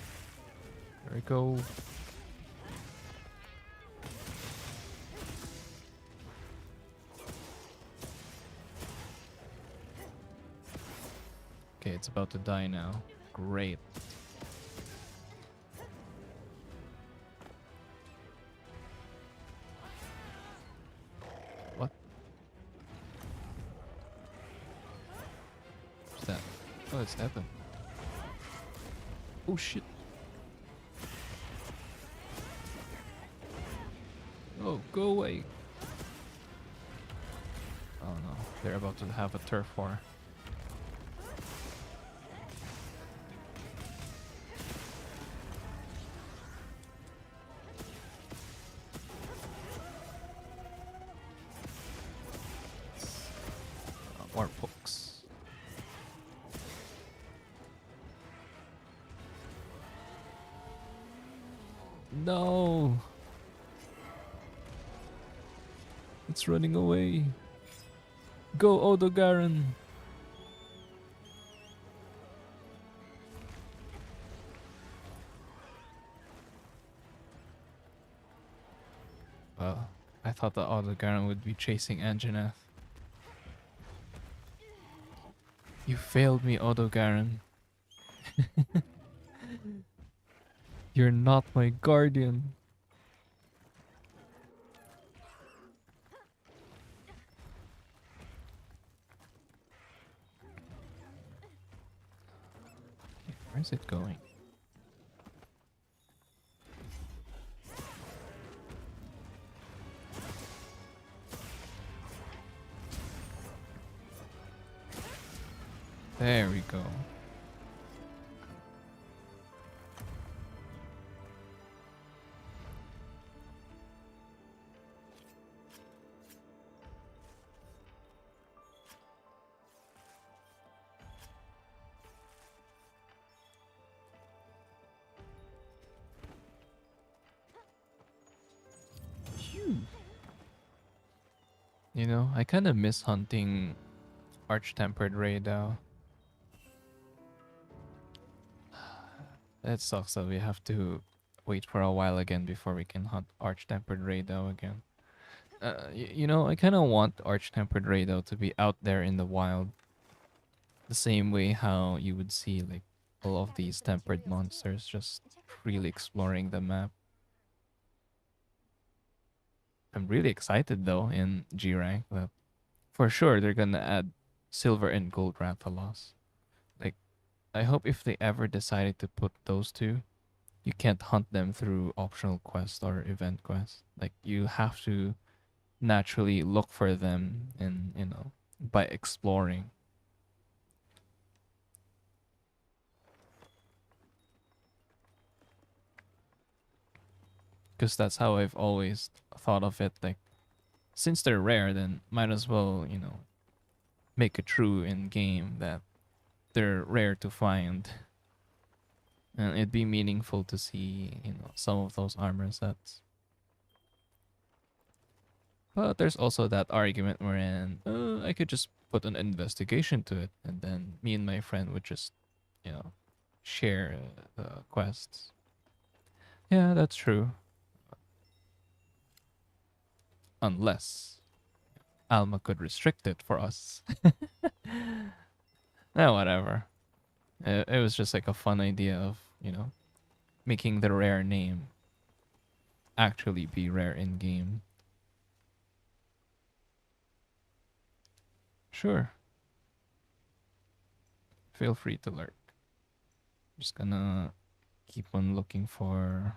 There we go. Okay, it's about to die now. Great. What? What's that? Oh, it's happened. Oh shit. Oh, go away. Oh no, they're about to have a turf war. More pokes. No! It's running away. Go, Odogaron! Well, I thought the Odogaron would be chasing Anjanath. You failed me, Odogaron. You're not my guardian. Where's it going? There we go. Phew. You know, I kind of miss hunting Arch-Tempered Raidou. It sucks that we have to wait for a while again before we can hunt Arch-Tempered Raidou again. You know, I kind of want Arch-Tempered Raidou to be out there in the wild. The same way how you would see like all of these tempered monsters just freely exploring the map. I'm really excited though in G rank that for sure they're gonna add silver and gold Rathalos. Like I hope if they ever decided to put those two, you can't hunt them through optional quest or event quest. Like you have to naturally look for them and by exploring. Because that's how I've always thought of it. Like since they're rare, then might as well, make it true in game that they're rare to find. And it'd be meaningful to see, some of those armor sets. But there's also that argument wherein I could just put an investigation to it, and then me and my friend would just, you know, share the quests. Yeah, that's true. Unless Alma could restrict it for us. Whatever. It was just like a fun idea of, making the rare name actually be rare in game. Sure. Feel free to lurk. Just gonna keep on looking for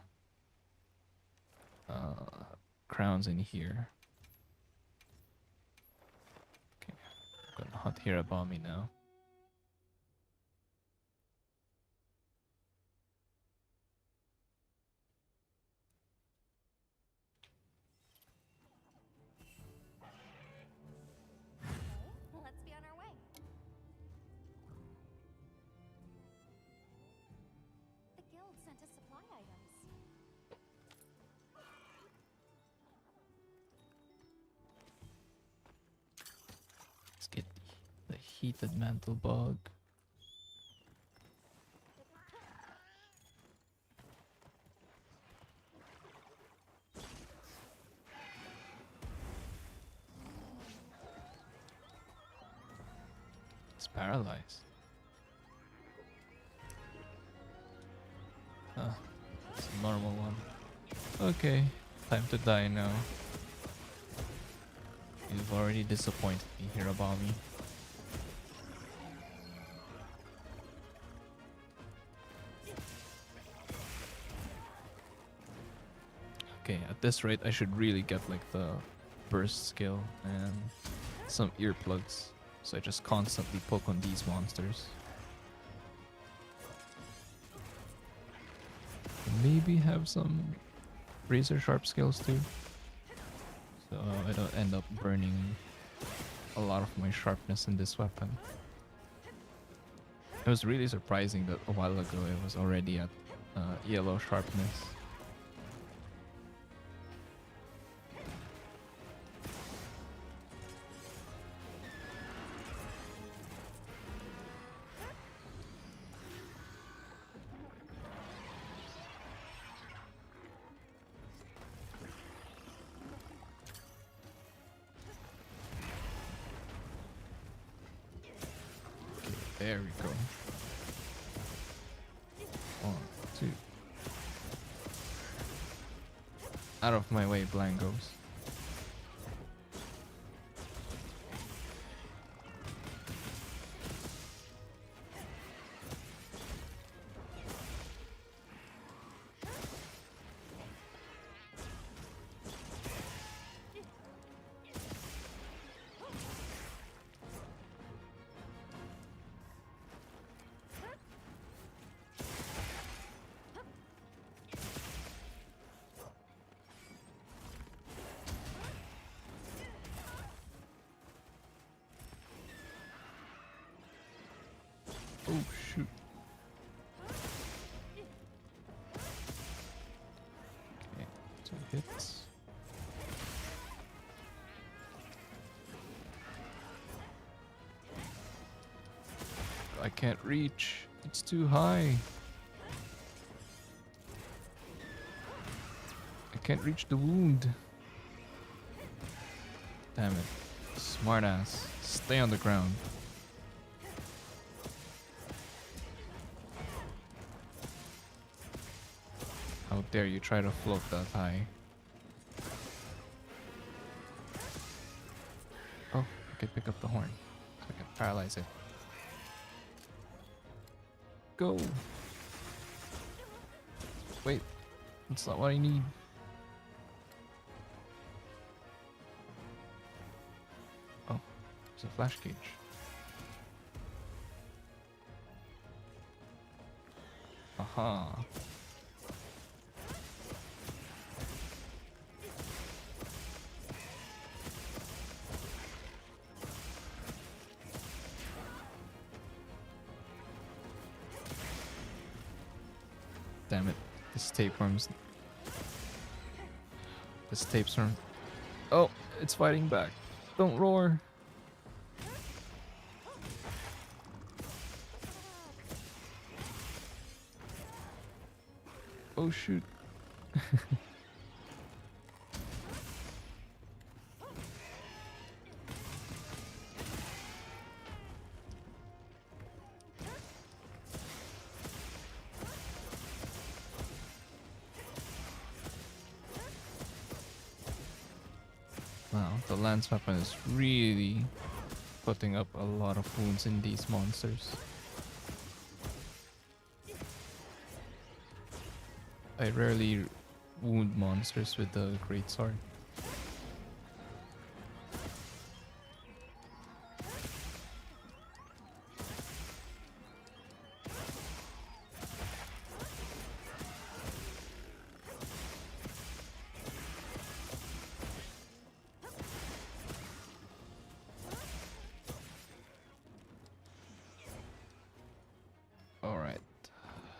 crowns in here. Okay, I'm gonna hunt here above me now. Let's be on our way. The guild sent us supply items. Let's get the heated mantle bug. It's paralyzed. Ah, it's a normal one. Okay, time to die now. You've already disappointed me here, Abami. Okay, at this rate, I should really get like the burst skill and some earplugs. So I just constantly poke on these monsters. Maybe have some razor sharp skills too. So I don't end up burning a lot of my sharpness in this weapon. It was really surprising that a while ago it was already at yellow sharpness. There we go. 1, 2. Out of my way, Blancos. Oh shoot. Okay, 2 hits. I can't reach. It's too high. I can't reach the wound. Damn it. Smartass. Stay on the ground. How dare you try to float that high? Oh, I can pick up the horn. So I can paralyze it. Go! Wait, that's not what I need. Oh, there's a flash cage. Aha. Damn it. This tapeworm's... This tapeworm... Oh, it's fighting back. Don't roar. Oh shoot. Wow, the lance weapon is really putting up a lot of wounds in these monsters. I rarely wound monsters with the greatsword. Alright,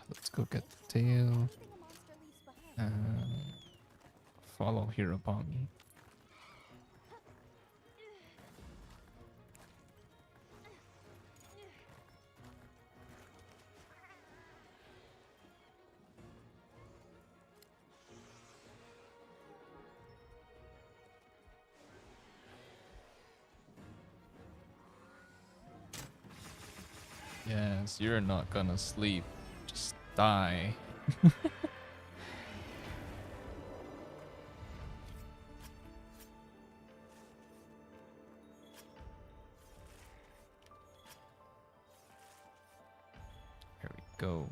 let's go get the tail. Thing a monster leaves behind. Follow here upon me. Yes, you're not gonna sleep. Just die. Here we go.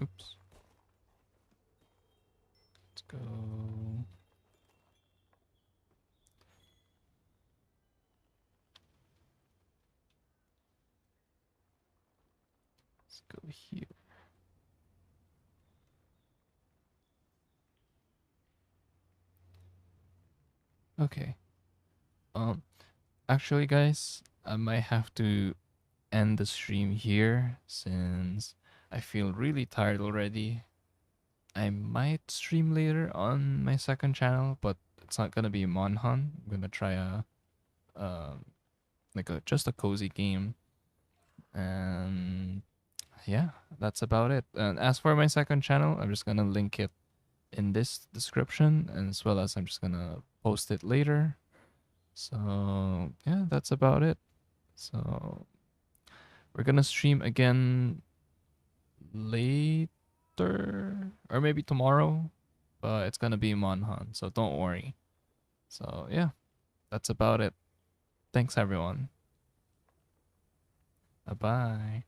Oops. Let's go. Let's go here. Okay. Actually, guys, I might have to end the stream here since I feel really tired already. I might stream later on my second channel, but it's not gonna be Monhan. I'm gonna try a like a just a cozy game, and yeah, that's about it. And as for my second channel, I'm just gonna link it in this description, and as well as I'm just gonna post it later. So yeah, that's about it. So we're gonna stream again later or maybe tomorrow, but it's gonna be Monhan, so don't worry. So yeah, that's about it. Thanks everyone. Bye bye.